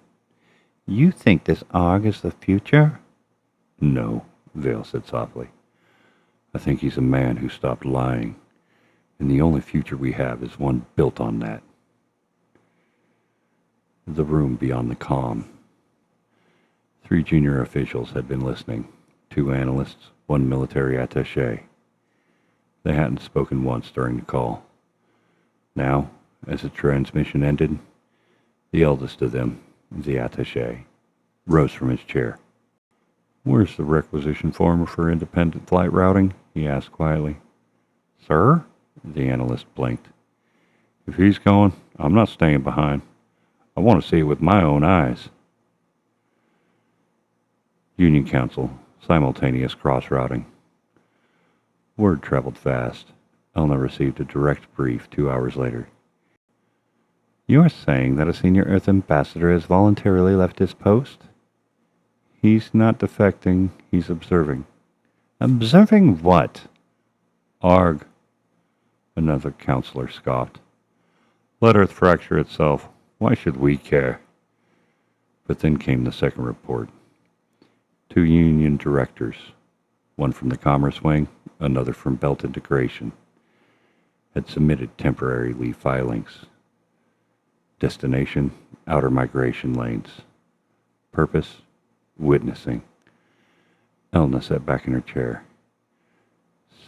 Speaker 1: You think this ARG is the future? No, Vale said softly. I think he's a man who stopped lying, and the only future we have is one built on that. The room beyond the comm. 3 junior officials had been listening, 2 analysts, 1 military attaché. They hadn't spoken once during the call. Now, as the transmission ended, the eldest of them, the attaché, rose from his chair. Where's the requisition form for independent flight routing? He asked quietly. Sir? The analyst blinked. If he's going, I'm not staying behind. I want to see it with my own eyes. Union Council, simultaneous cross-routing. Word traveled fast. Elna received a direct brief 2 hours later. You're saying that a senior Earth ambassador has voluntarily left his post? He's not defecting, he's observing. Observing what? ARG, another counselor scoffed. Let Earth fracture itself. Why should we care? But then came the second report. 2 union directors, one from the Commerce Wing, another from Belt Integration, had submitted temporary leave filings. Destination, outer migration lanes. Purpose, witnessing. Elna sat back in her chair.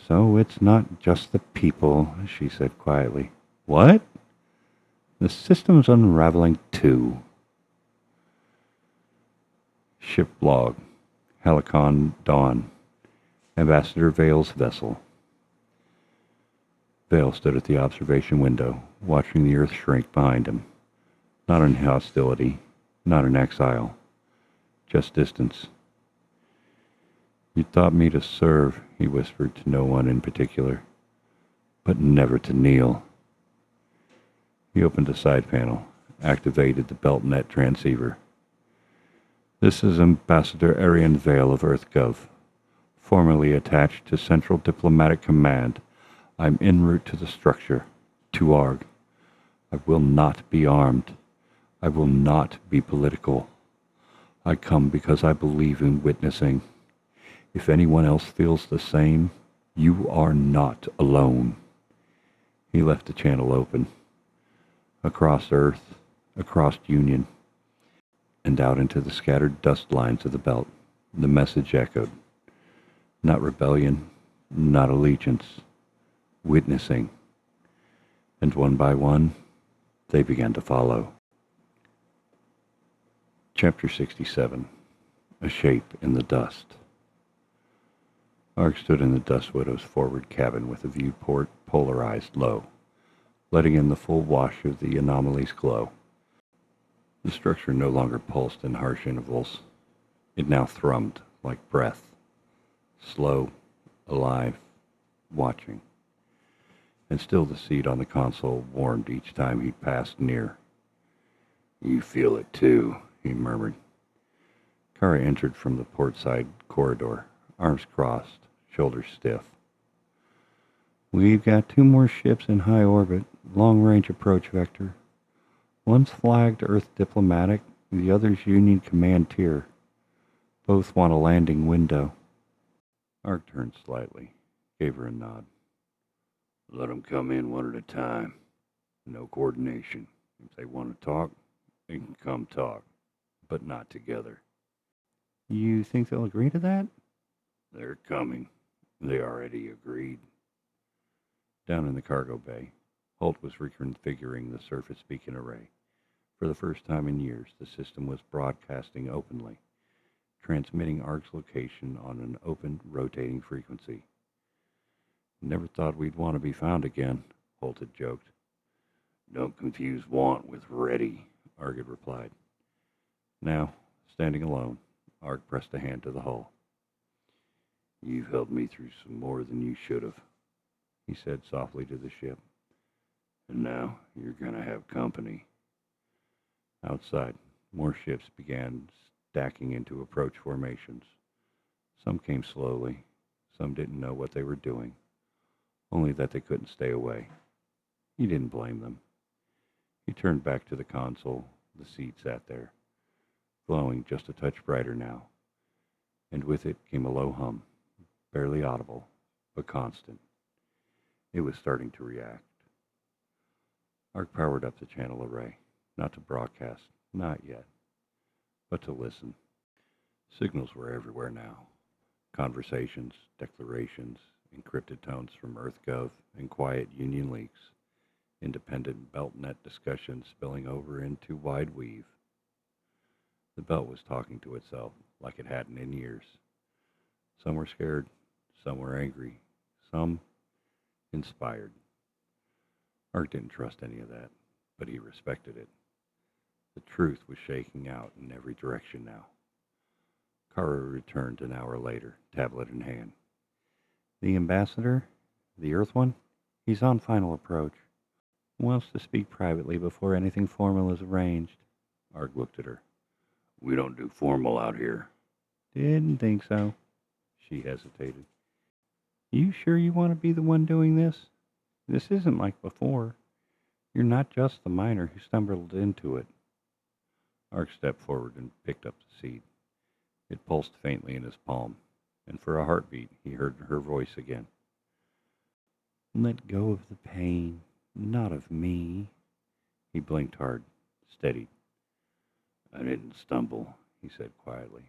Speaker 1: So it's not just the people, she said quietly. What? The system's unraveling too. Ship log. Helicon Dawn. Ambassador Vale's vessel. Vale stood at the observation window, watching the Earth shrink behind him. Not in hostility, not in exile, just distance. You taught me to serve, he whispered to no one in particular, but never to kneel. He opened a side panel, activated the BeltNet transceiver. This is Ambassador Arian Vale of EarthGov, formerly attached to Central Diplomatic Command. I'm en route to the structure, to ARG. I will not be armed. I will not be political. I come because I believe in witnessing. If anyone else feels the same, you are not alone. He left the channel open. Across Earth, across Union, and out into the scattered dust lines of the belt, the message echoed. Not rebellion, not allegiance, witnessing. And one by one, they began to follow. Chapter 67. A Shape in the Dust. Arg stood in the Dust Widow's forward cabin with a viewport polarized low, letting in the full wash of the anomaly's glow. The structure no longer pulsed in harsh intervals. It now thrummed like breath, slow, alive, watching. And still the seat on the console warmed each time he passed near. You feel it too, he murmured. Kara entered from the port side corridor, arms crossed, shoulders stiff. We've got 2 more ships in high orbit, long-range approach vector. One's flagged Earth Diplomatic, the other's Union Command Tier. Both want a landing window. Arg turned slightly, gave her a nod. Let them come in one at a time. No coordination. If they want to talk, they can come talk, but not together. You think they'll agree to that? They're coming. They already agreed. Down in the cargo bay, Holt was reconfiguring the surface beacon array. For the first time in years, the system was broadcasting openly, transmitting ARG's location on an open, rotating frequency. Never thought we'd want to be found again, Holt had joked. Don't confuse want with ready, Arg had replied. Now, standing alone, Arg pressed a hand to the hull. You've helped me through some more than you should have, he said softly to the ship. And now you're going to have company. Outside, more ships began stacking into approach formations. Some came slowly, some didn't know what they were doing, only that they couldn't stay away. He didn't blame them. He turned back to the console. The seed sat there, glowing just a touch brighter now, and with it came a low hum, barely audible, but constant. It was starting to react. Ark powered up the channel array, not to broadcast, not yet, but to listen. Signals were everywhere now. Conversations, declarations, encrypted tones from EarthGov, and quiet union leaks. Independent BeltNet discussions spilling over into wide weave. The belt was talking to itself like it hadn't in years. Some were scared, some were angry, some inspired. Ark didn't trust any of that, but he respected it. The truth was shaking out in every direction now. Kara returned an hour later, tablet in hand. The ambassador, the Earth one, he's on final approach. Wants to speak privately before anything formal is arranged. Ark looked at her. We don't do formal out here. Didn't think so. She hesitated. You sure you want to be the one doing this? This isn't like before. You're not just the miner who stumbled into it. Ark stepped forward and picked up the seed. It pulsed faintly in his palm, and for a heartbeat he heard her voice again. Let go of the pain, not of me. He blinked hard, steadied. I didn't stumble, he said quietly.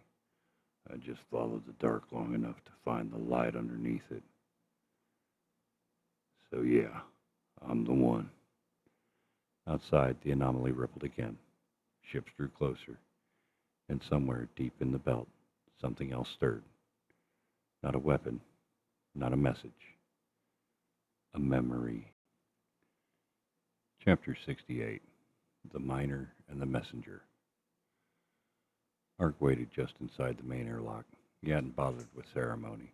Speaker 1: I just followed the dark long enough to find the light underneath it. So yeah, I'm the one. Outside, the anomaly rippled again. Ships drew closer, and somewhere deep in the belt, something else stirred. Not a weapon, not a message. A memory. Chapter 68. The Miner and the Messenger. Ark waited just inside the main airlock. He hadn't bothered with ceremony.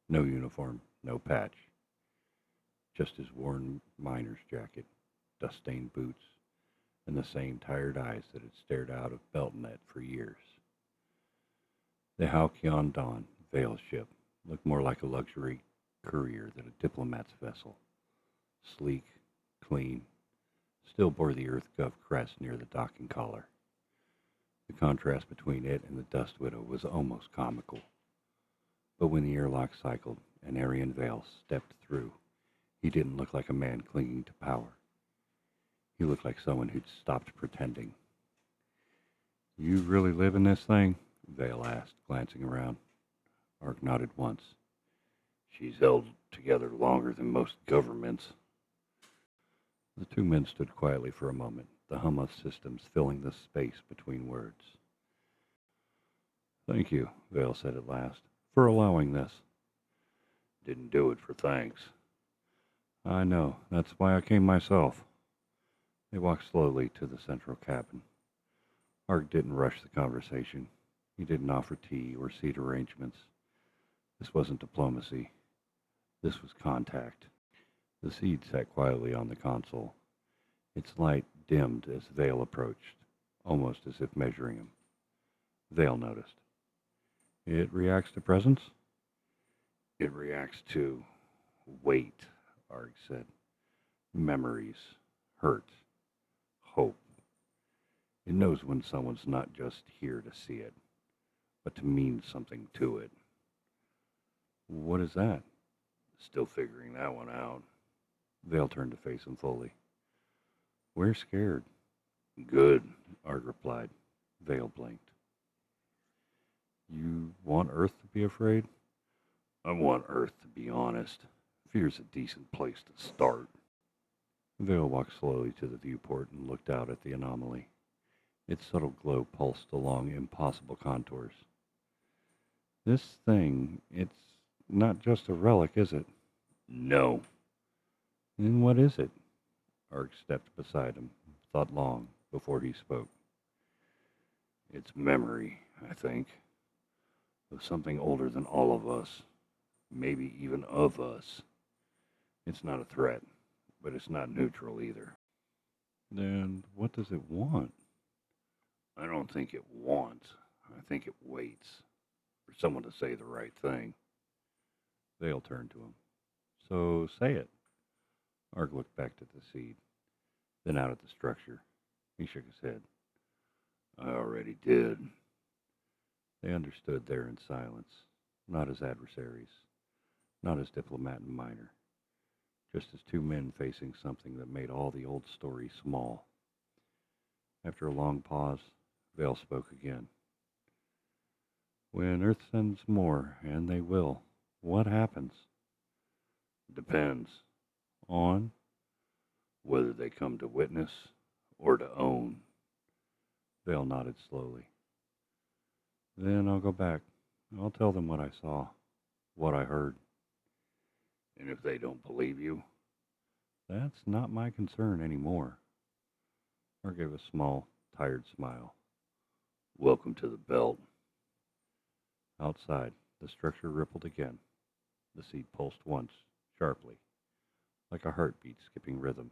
Speaker 1: No uniform, no patch. Just his worn miner's jacket, dust-stained boots, and the same tired eyes that had stared out of BeltNet for years. The Halcyon Dawn, Vale ship, looked more like a luxury courier than a diplomat's vessel. Sleek, clean, still bore the EarthGov crest near the docking collar. The contrast between it and the Dust Widow was almost comical. But when the airlock cycled and Aryan Vale stepped through, he didn't look like a man clinging to power. He looked like someone who'd stopped pretending. You really live in this thing? Vale asked, glancing around. Ark nodded once. She's held together longer than most governments. The two men stood quietly for a moment, the hum of systems filling the space between words. Thank you, Vale said at last, for allowing this. Didn't do it for thanks. I know, that's why I came myself. They walked slowly to the central cabin. Ark didn't rush the conversation. He didn't offer tea or seat arrangements. This wasn't diplomacy. This was contact. The seed sat quietly on the console. Its light dimmed as Vale approached, almost as if measuring him. Vale noticed. It reacts to presence? It reacts to weight, Ark said. Memories, hurt, hope. It knows when someone's not just here to see it, but to mean something to it. What is that? Still figuring that one out. Vale turned to face him fully. We're scared. Good, Ark replied. Vale blinked. You want Earth to be afraid? I want Earth to be honest. Fear's a decent place to start. Vale walked slowly to the viewport and looked out at the anomaly. Its subtle glow pulsed along impossible contours. This thing, it's not just a relic, is it? No. Then what is it? Ark stepped beside him, thought long before he spoke. It's memory, I think, of something older than all of us, maybe even of us. It's not a threat, but it's not neutral either. Then what does it want? I don't think it wants. I think it waits for someone to say the right thing. Vale turned to him. So say it. Ark looked back at the seed, then out at the structure. He shook his head. I already did. They understood there in silence, not as adversaries, not as diplomat and miner, just as two men facing something that made all the old story small. After a long pause, Vale spoke again. When Earth sends more, and they will, what happens? Depends on whether they come to witness or to own. Vale nodded slowly. Then I'll go back. I'll tell them what I saw, what I heard. And if they don't believe you? That's not my concern anymore. Or gave a small, tired smile. Welcome to the belt. Outside, the structure rippled again. The seed pulsed once, sharply, like a heartbeat skipping rhythm.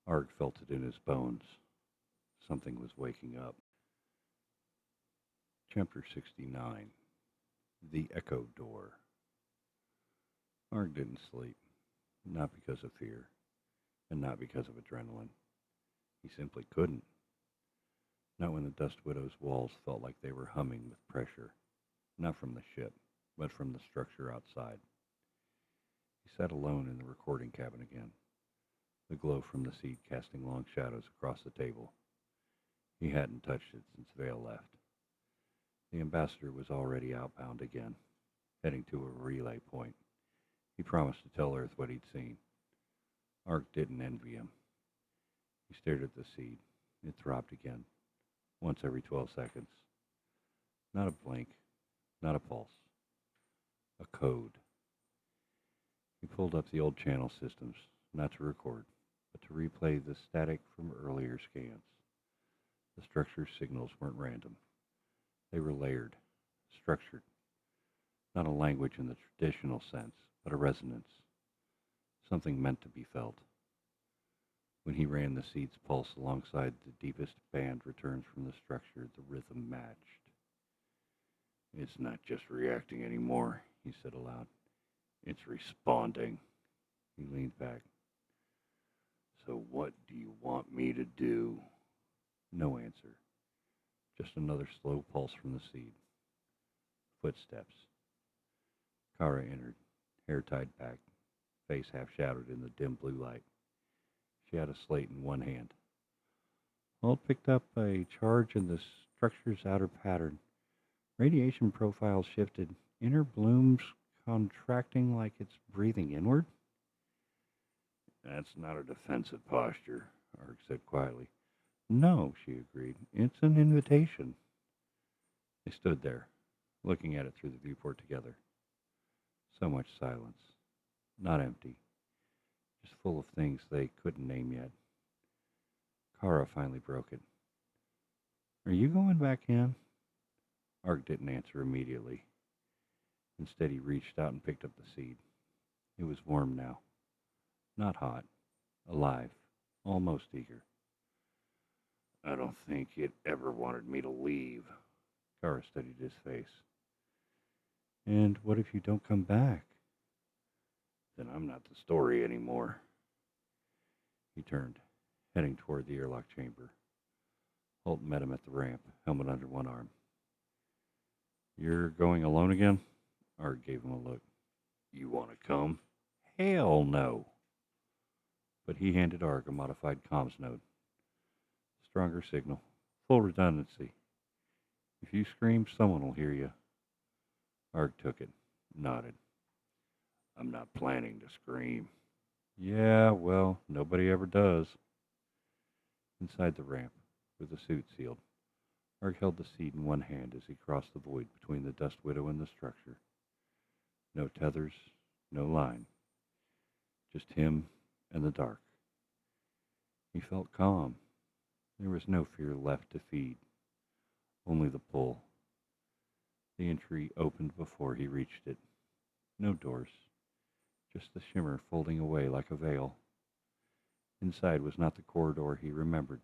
Speaker 1: Arg felt it in his bones. Something was waking up. Chapter 69. The Echo Door. Arg didn't sleep, not because of fear, and not because of adrenaline. He simply couldn't. Not when the Dust Widow's walls felt like they were humming with pressure, not from the ship, but from the structure outside. He sat alone in the recording cabin again, the glow from the seed casting long shadows across the table. He hadn't touched it since Vale left. The ambassador was already outbound again, heading to a relay point. He promised to tell Earth what he'd seen. Ark didn't envy him. He stared at the seed. It throbbed again, once every 12 seconds. Not a blink, not a pulse. A code. He pulled up the old channel systems, not to record, but to replay the static from earlier scans. The structure's signals weren't random. They were layered, structured. Not a language in the traditional sense, but a resonance. Something meant to be felt. When he ran the seed's pulse alongside the deepest band returns from the structure, the rhythm matched. It's not just reacting anymore, he said aloud. It's responding. He leaned back. So what do you want me to do? No answer. Just another slow pulse from the seed. Footsteps. Kara entered, hair tied back, face half shadowed in the dim blue light. She had a slate in one hand. Holt picked up a charge in the structure's outer pattern. Radiation profile shifted. Inner blooms contracting like it's breathing inward. That's not a defensive posture, Ark said quietly. No, she agreed. It's an invitation. They stood there, looking at it through the viewport together. So much silence. Not empty. Just full of things they couldn't name yet. Kara finally broke it. Are you going back in? Ark didn't answer immediately. Instead, he reached out and picked up the seed. It was warm now. Not hot. Alive. Almost eager. I don't think it ever wanted me to leave. Kara studied his face. And what if you don't come back? Then I'm not the story anymore. He turned, heading toward the airlock chamber. Holt met him at the ramp, helmet under one arm. You're going alone again? Art gave him a look. You want to come? Hell no. But he handed Arg a modified comms node. Stronger signal. Full redundancy. If you scream, someone will hear you. Arg took it, nodded. I'm not planning to scream. Yeah, well, nobody ever does. Inside the ramp, with the suit sealed, Arg held the seed in one hand as he crossed the void between the Dust Widow and the structure. No tethers, no line. Just him and the dark. He felt calm. There was no fear left to feed. Only the pull. The entry opened before he reached it. No doors. Just the shimmer folding away like a veil. Inside was not the corridor he remembered.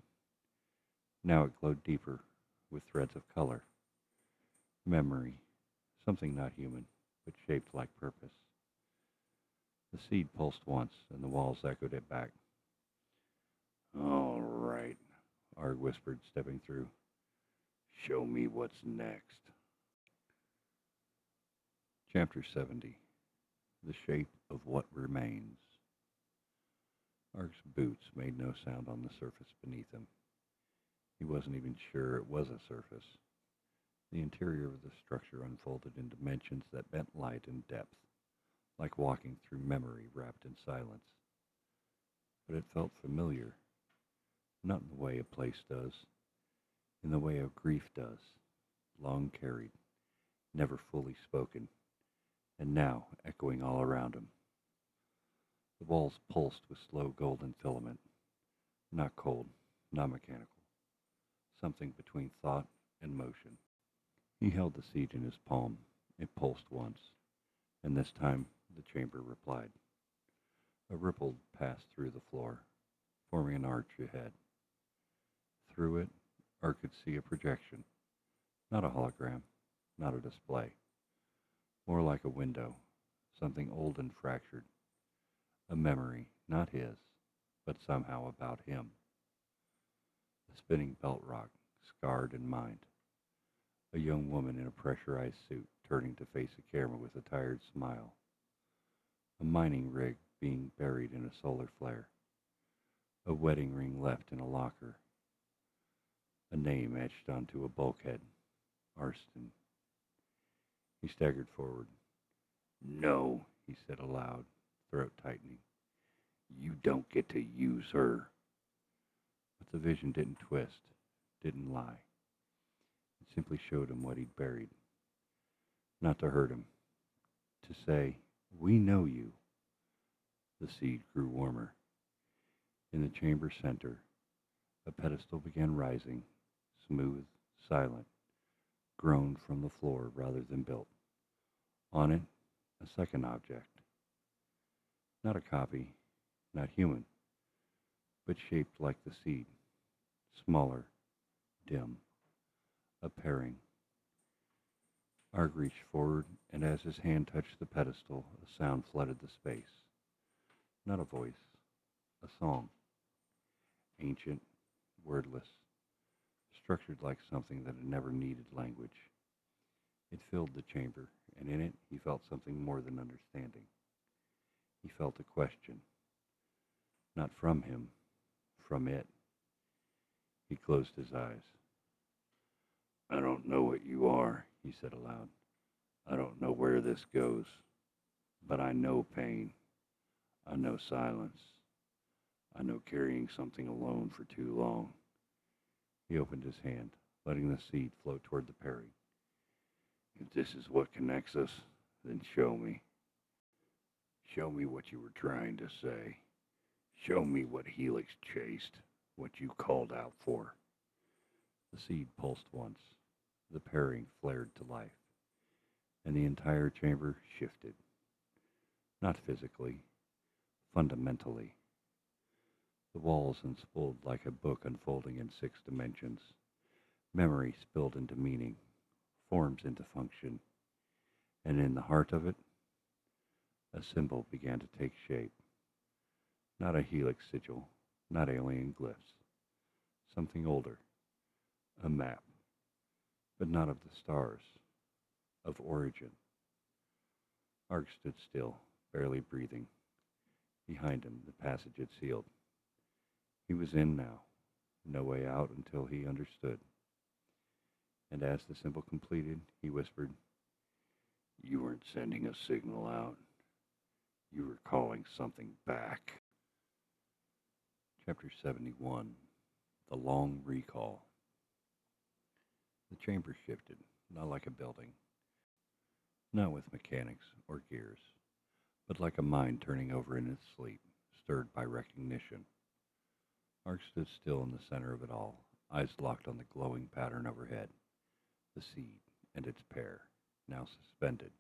Speaker 1: Now it glowed deeper, with threads of color. Memory. Something not human, but shaped like purpose. The seed pulsed once, and the walls echoed it back. All right. Arg whispered, stepping through. Show me what's next. Chapter 70. The Shape of What Remains. Arg's boots made no sound on the surface beneath him. He wasn't even sure it was a surface. The interior of the structure unfolded in dimensions that bent light and depth, like walking through memory wrapped in silence. But it felt familiar, not in the way a place does, in the way a grief does, long carried, never fully spoken, and now echoing all around him. The walls pulsed with slow golden filament, not cold, not mechanical, something between thought and motion. He held the seed in his palm. It pulsed once, and this time the chamber replied. A ripple passed through the floor, forming an arch ahead. Through it, Art could see a projection, not a hologram, not a display, more like a window, something old and fractured, a memory, not his, but somehow about him. A spinning belt rock, scarred in mind. A young woman in a pressurized suit turning to face a camera with a tired smile. A mining rig being buried in a solar flare. A wedding ring left in a locker. A name etched onto a bulkhead. Arston. He staggered forward. No, he said aloud, throat tightening. You don't get to use her. But the vision didn't twist, didn't lie. It simply showed him what he'd buried. Not to hurt him. To say, we know you. The seed grew warmer. In the chamber center, a pedestal began rising, smooth, silent, grown from the floor rather than built. On it, a second object. Not a copy, not human, but shaped like the seed, smaller, dim, a pairing. Arg reached forward, and as his hand touched the pedestal, a sound flooded the space. Not a voice, a song. Ancient, wordless, structured like something that had never needed language. It filled the chamber, and in it he felt something more than understanding. He felt a question. Not from him, from it. He closed his eyes. I don't know what you are, he said aloud. I don't know where this goes, but I know pain. I know silence. I know carrying something alone for too long. He opened his hand, letting the seed float toward the pairing. If this is what connects us, then show me. Show me what you were trying to say. Show me what Helix chased, what you called out for. The seed pulsed once. The pairing flared to life, and the entire chamber shifted. Not physically, fundamentally. The walls unspooled like a book unfolding in 6 dimensions. Memory spilled into meaning, forms into function, and in the heart of it, a symbol began to take shape. Not a helix sigil, not alien glyphs. Something older. A map. But not of the stars. Of origin. Arg stood still, barely breathing. Behind him, the passage had sealed. He was in now. No way out until he understood. And as the symbol completed, he whispered, You weren't sending a signal out. You were calling something back. Chapter 71. The Long Recall. The chamber shifted, not like a building, not with mechanics or gears, but like a mind turning over in its sleep, stirred by recognition. Arg stood still in the center of it all, eyes locked on the glowing pattern overhead, the seed and its pair, now suspended,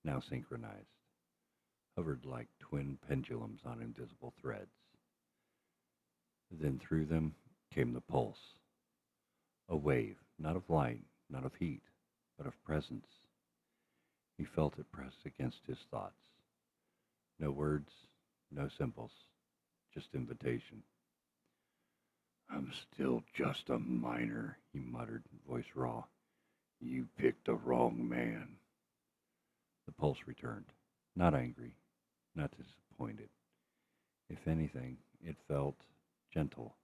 Speaker 1: now synchronized, hovered like twin pendulums on invisible threads. Then through them came the pulse, a wave, not of light, not of heat, but of presence. He felt it press against his thoughts. No words, no symbols, just invitation. I'm still just a miner, he muttered, voice raw. You picked the wrong man. The pulse returned, not angry, not disappointed. If anything, it felt gentle,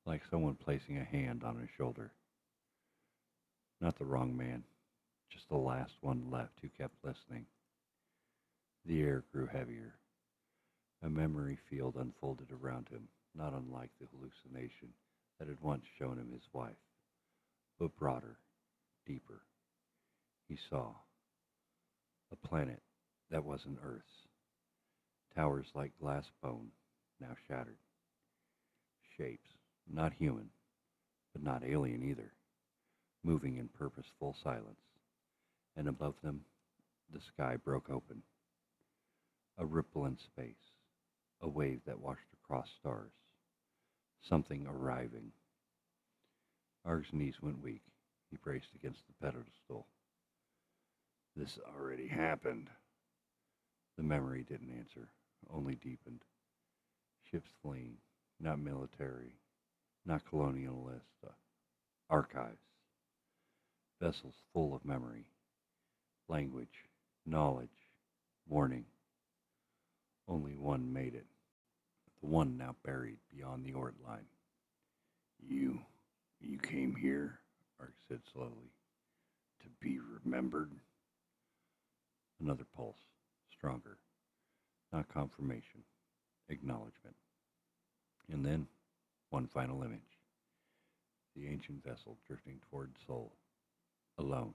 Speaker 1: like someone placing a hand on his shoulder. Not the wrong man, just the last one left who kept listening. The air grew heavier. A memory field unfolded around him, not unlike the hallucination that had once shown him his wife, but broader, deeper. He saw a planet that wasn't Earth's. Towers like glass bone, now shattered. Shapes, not human, but not alien either, moving in purposeful silence. And above them, the sky broke open. A ripple in space, a wave that washed across stars. Something arriving. Arg's knees went weak. He braced against the pedestal. This already happened. The memory didn't answer, only deepened. Ships fleeing, not military, not colonialist, archives. Vessels full of memory, language, knowledge, warning. Only one made it. The one now buried beyond the Oort line. You came here, Arg said slowly, to be remembered. Another pulse, stronger. Not confirmation, acknowledgement. And then, one final image. The ancient vessel drifting toward Sol, alone.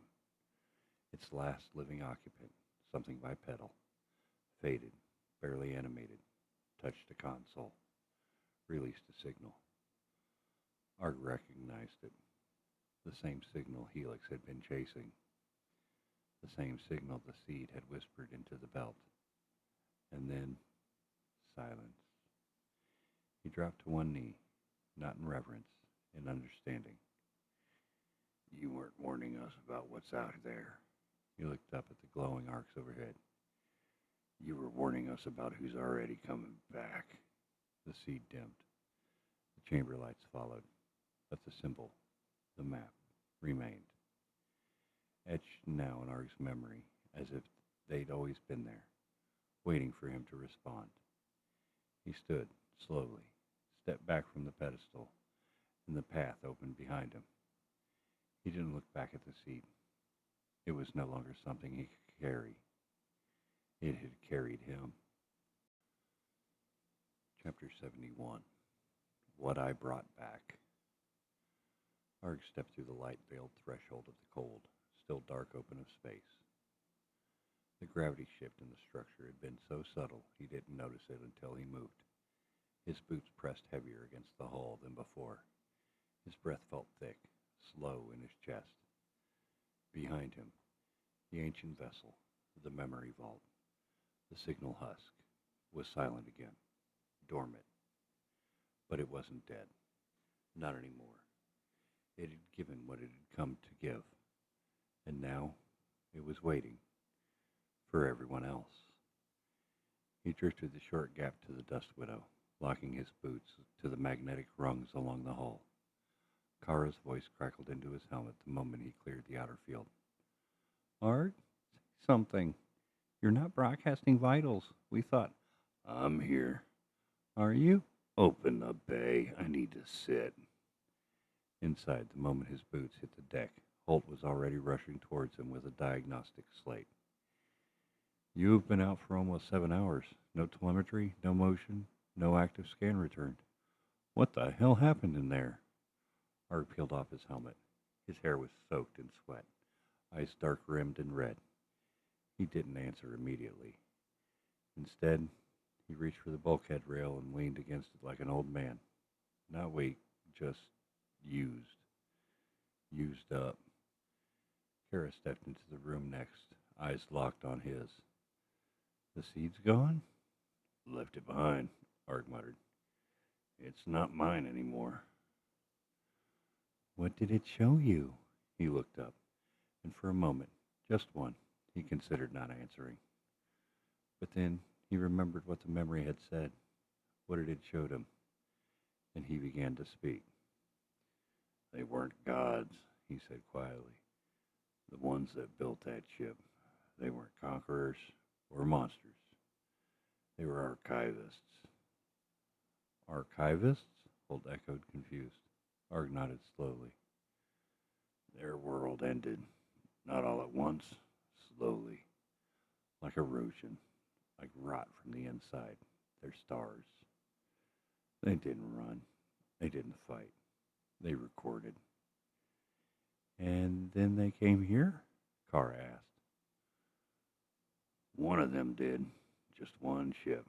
Speaker 1: Its last living occupant, something bipedal, faded, barely animated, touched a console, released a signal. Arg recognized it. The same signal Helix had been chasing. The same signal the seed had whispered into the belt. And then, silence. He dropped to one knee, not in reverence, in understanding. You weren't warning us about what's out there. He looked up at the glowing arcs overhead. You were warning us about who's already coming back. The seed dimmed. The chamber lights followed, but the symbol, the map, remained. Etched now in Arg's memory, as if they'd always been there, waiting for him to respond. He stood, slowly, stepped back from the pedestal, and the path opened behind him. He didn't look back at the seed. It was no longer something he could carry. It had carried him. Chapter 71. What I Brought Back. Arg stepped through the light-veiled threshold of the cold, still dark open of space. The gravity shift in the structure had been so subtle he didn't notice it until he moved. His boots pressed heavier against the hull than before. His breath felt thick, slow in his chest. Behind him, the ancient vessel, the memory vault, the signal husk, was silent again, dormant. But it wasn't dead. Not anymore. It had given what it had come to give. And now it was waiting for everyone else. He drifted the short gap to the Dust Widow, locking his boots to the magnetic rungs along the hull. Kara's voice crackled into his helmet the moment he cleared the outer field. Arg, say something. You're not broadcasting vitals. We thought... I'm here. Are you? Open the bay. I need to sit. Inside, the moment his boots hit the deck, Holt was already rushing towards him with a diagnostic slate. You've been out for almost 7 hours. No telemetry, no motion, no active scan returned. What the hell happened in there? Arg peeled off his helmet. His hair was soaked in sweat, eyes dark-rimmed and red. He didn't answer immediately. Instead, he reached for the bulkhead rail and leaned against it like an old man. Not weak, just used. Used up. Kara stepped into the room next, eyes locked on his. The seed's gone? Left it behind, Arg muttered. It's not mine anymore. What did it show you? He looked up, and for a moment, just one, he considered not answering. But then he remembered what the memory had said, what it had showed him. and he began to speak. They weren't gods, he said quietly. The ones that built that ship, they weren't conquerors or monsters. They were archivists. Archivists? Holt echoed, confused. Arg nodded slowly. Their world ended, not all at once, slowly, like erosion, like rot from the inside. Their stars. They didn't run. They didn't fight. They recorded. And then they came here? Kara asked. One of them did. Just one ship,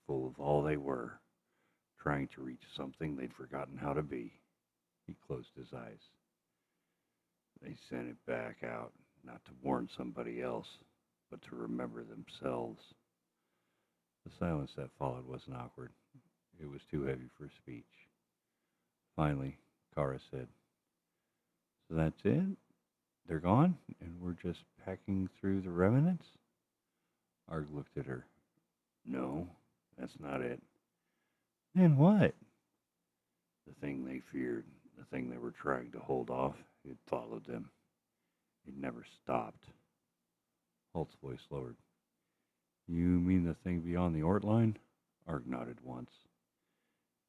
Speaker 1: full of all they were, trying to reach something they'd forgotten how to be. He closed his eyes. They sent it back out, not to warn somebody else, but to remember themselves. The silence that followed wasn't awkward. It was too heavy for speech. Finally, Kara said, So that's it? They're gone, and we're just packing through the remnants? Arg looked at her. No, that's not it. Then what? The thing they feared, the thing they were trying to hold off, it followed them. It never stopped. Holt's voice lowered. You mean the thing beyond the Ort line? Arg nodded once.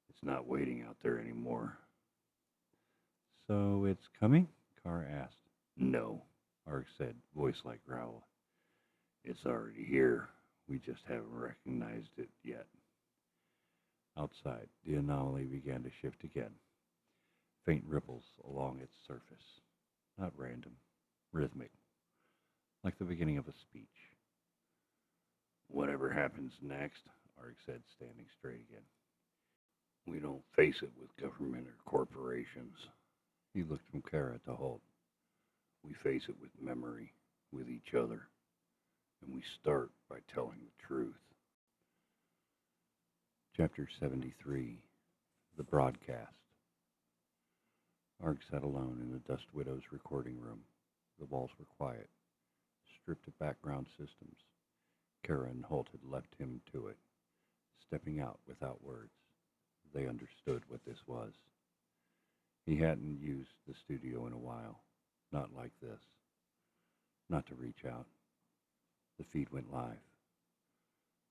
Speaker 1: It's not waiting out there anymore. So it's coming? Kara asked. No, Arg said, voice like growl. It's already here. We just haven't recognized it yet. Outside, the anomaly began to shift again. Faint ripples along its surface. Not random, rhythmic, like the beginning of a speech. Whatever happens next, Arg said, standing straight again. We don't face it with government or corporations. He looked from Kara to Holt. We face it with memory, with each other, and we start by telling the truth. Chapter 73, The Broadcast. Arg sat alone in the Dust Widow's recording room. The walls were quiet, stripped of background systems. Kara and Holt had left him to it, stepping out without words. They understood what this was. He hadn't used the studio in a while, not like this, not to reach out. The feed went live.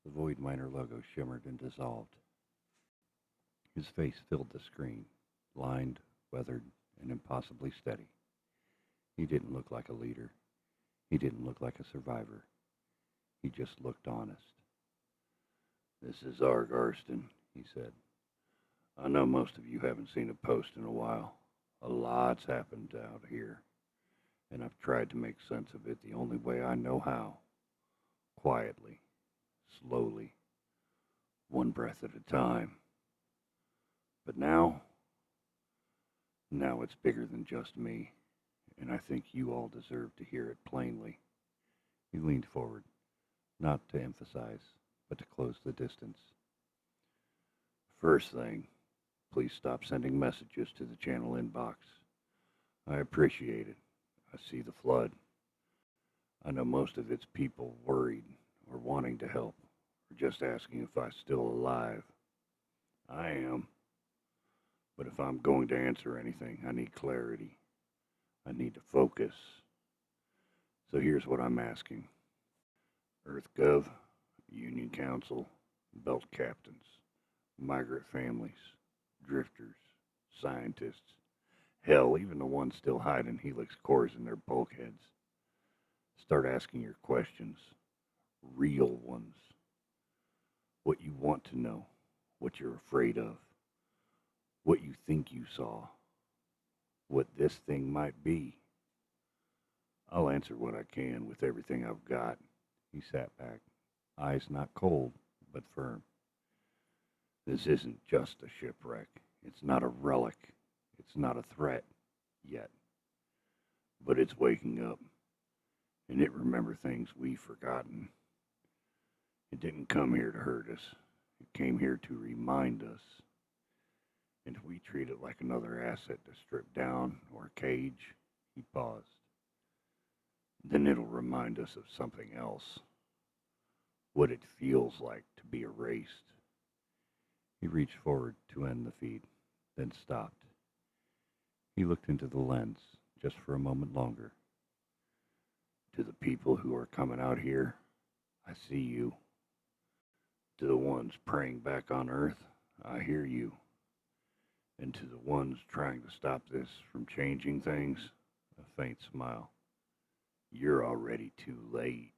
Speaker 1: The Void Miner logo shimmered and dissolved. His face filled the screen, lined, weathered, and impossibly steady. He didn't look like a leader. He didn't look like a survivor. He just looked honest. This is Arg Arston, he said. I know most of you haven't seen a post in a while. A lot's happened out here, and I've tried to make sense of it the only way I know how. Quietly, slowly, one breath at a time. But now it's bigger than just me, and I think you all deserve to hear it plainly. He leaned forward, not to emphasize, but to close the distance. First thing, please stop sending messages to the channel inbox. I appreciate it. I see the flood. I know most of it's people worried or wanting to help or just asking if I'm still alive. I am. But if I'm going to answer anything, I need clarity. I need to focus. So here's what I'm asking. EarthGov, Union Council, Belt Captains, migrant families, drifters, scientists, hell, even the ones still hiding Helix cores in their bulkheads. Start asking your questions, real ones. What you want to know, what you're afraid of, what you think you saw, what this thing might be. I'll answer what I can with everything I've got. He sat back, eyes not cold, but firm. This isn't just a shipwreck. It's not a relic. It's not a threat, yet. But it's waking up, and it remembers things we've forgotten. It didn't come here to hurt us. It came here to remind us. And if we treat it like another asset to strip down or cage, he paused, then it'll remind us of something else. What it feels like to be erased. He reached forward to end the feed, then stopped. He looked into the lens just for a moment longer. To the people who are coming out here, I see you. To the ones preying back on Earth, I hear you. And to the ones trying to stop this from changing things, a faint smile. You're already too late.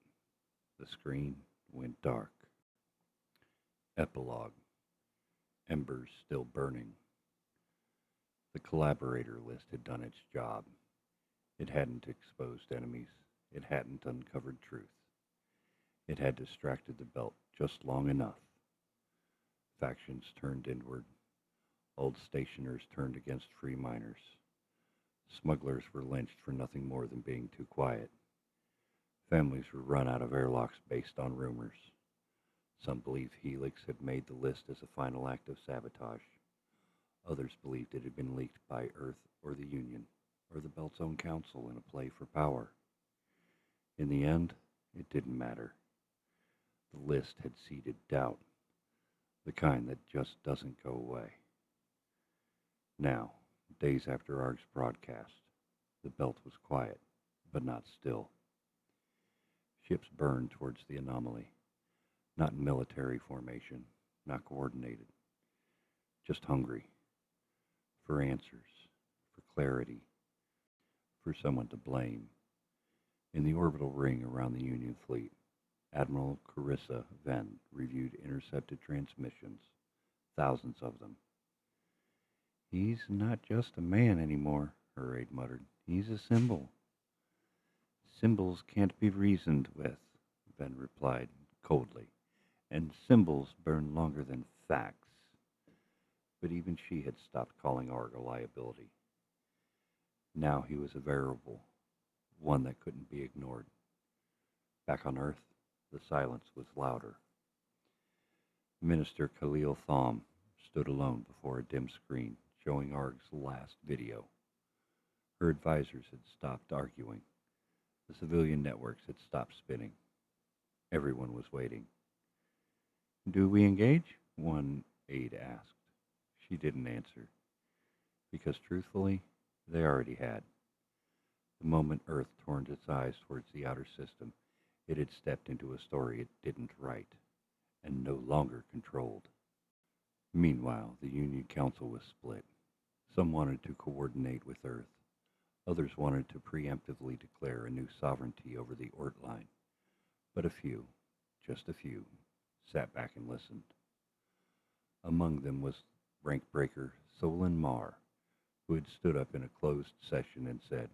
Speaker 1: The screen went dark. Epilogue. Embers still burning. The collaborator list had done its job. It hadn't exposed enemies. It hadn't uncovered truth. It had distracted the belt just long enough. Factions turned inward. Old stationers turned against free miners. Smugglers were lynched for nothing more than being too quiet. Families were run out of airlocks based on rumors. Some believed Helix had made the list as a final act of sabotage. Others believed it had been leaked by Earth or the Union, or the Belt's own council in a play for power. In the end, it didn't matter. The list had seeded doubt, the kind that just doesn't go away. Now, days after ARG's broadcast, the Belt was quiet, but not still. Ships burned towards the anomaly, not in military formation, not coordinated, just hungry. For answers, for clarity, for someone to blame. In the orbital ring around the Union fleet, Admiral Carissa Venn reviewed intercepted transmissions, thousands of them. He's not just a man anymore, her aide muttered. He's a symbol. Symbols can't be reasoned with, Venn replied coldly, and symbols burn longer than facts. But even she had stopped calling Arg a liability. Now he was a variable, one that couldn't be ignored. Back on Earth, the silence was louder. Minister Khalil Thom stood alone before a dim screen showing Arg's last video. Her advisors had stopped arguing. The civilian networks had stopped spinning. Everyone was waiting. Do we engage? One aide asked. She didn't answer, because truthfully, they already had. The moment Earth turned its eyes towards the outer system, it had stepped into a story it didn't write, and no longer controlled. Meanwhile, the Union Council was split. Some wanted to coordinate with Earth. Others wanted to preemptively declare a new sovereignty over the Oort line. But a few, just a few, sat back and listened. Among them was rank breaker Solon Mar, who had stood up in a closed session and said,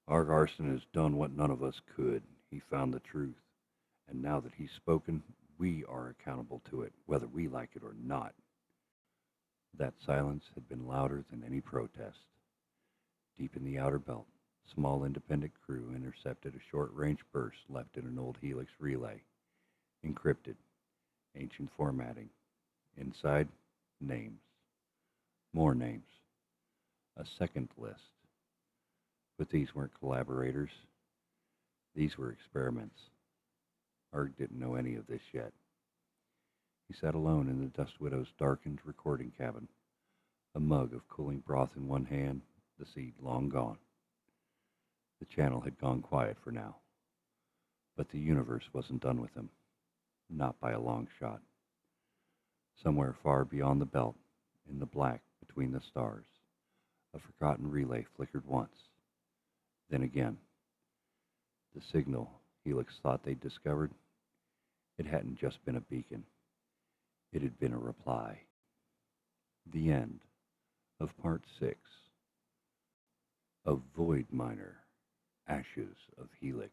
Speaker 1: Arg Arson has done what none of us could. He found the truth. And now that he's spoken, we are accountable to it, whether we like it or not. That silence had been louder than any protest. Deep in the outer belt, small independent crew intercepted a short-range burst left in an old Helix relay. Encrypted. Ancient formatting. Inside, names. More names. A second list. But these weren't collaborators. These were experiments. Arg didn't know any of this yet. He sat alone in the Dust Widow's darkened recording cabin, a mug of cooling broth in one hand, the seed long gone. The channel had gone quiet for now, but the universe wasn't done with him, not by a long shot. Somewhere far beyond the belt, in the black between the stars, a forgotten relay flickered once, then again. The signal Helix thought they'd discovered, it hadn't just been a beacon. It had been a reply. The end of Part 6 of Void Miner, Ashes of Helix.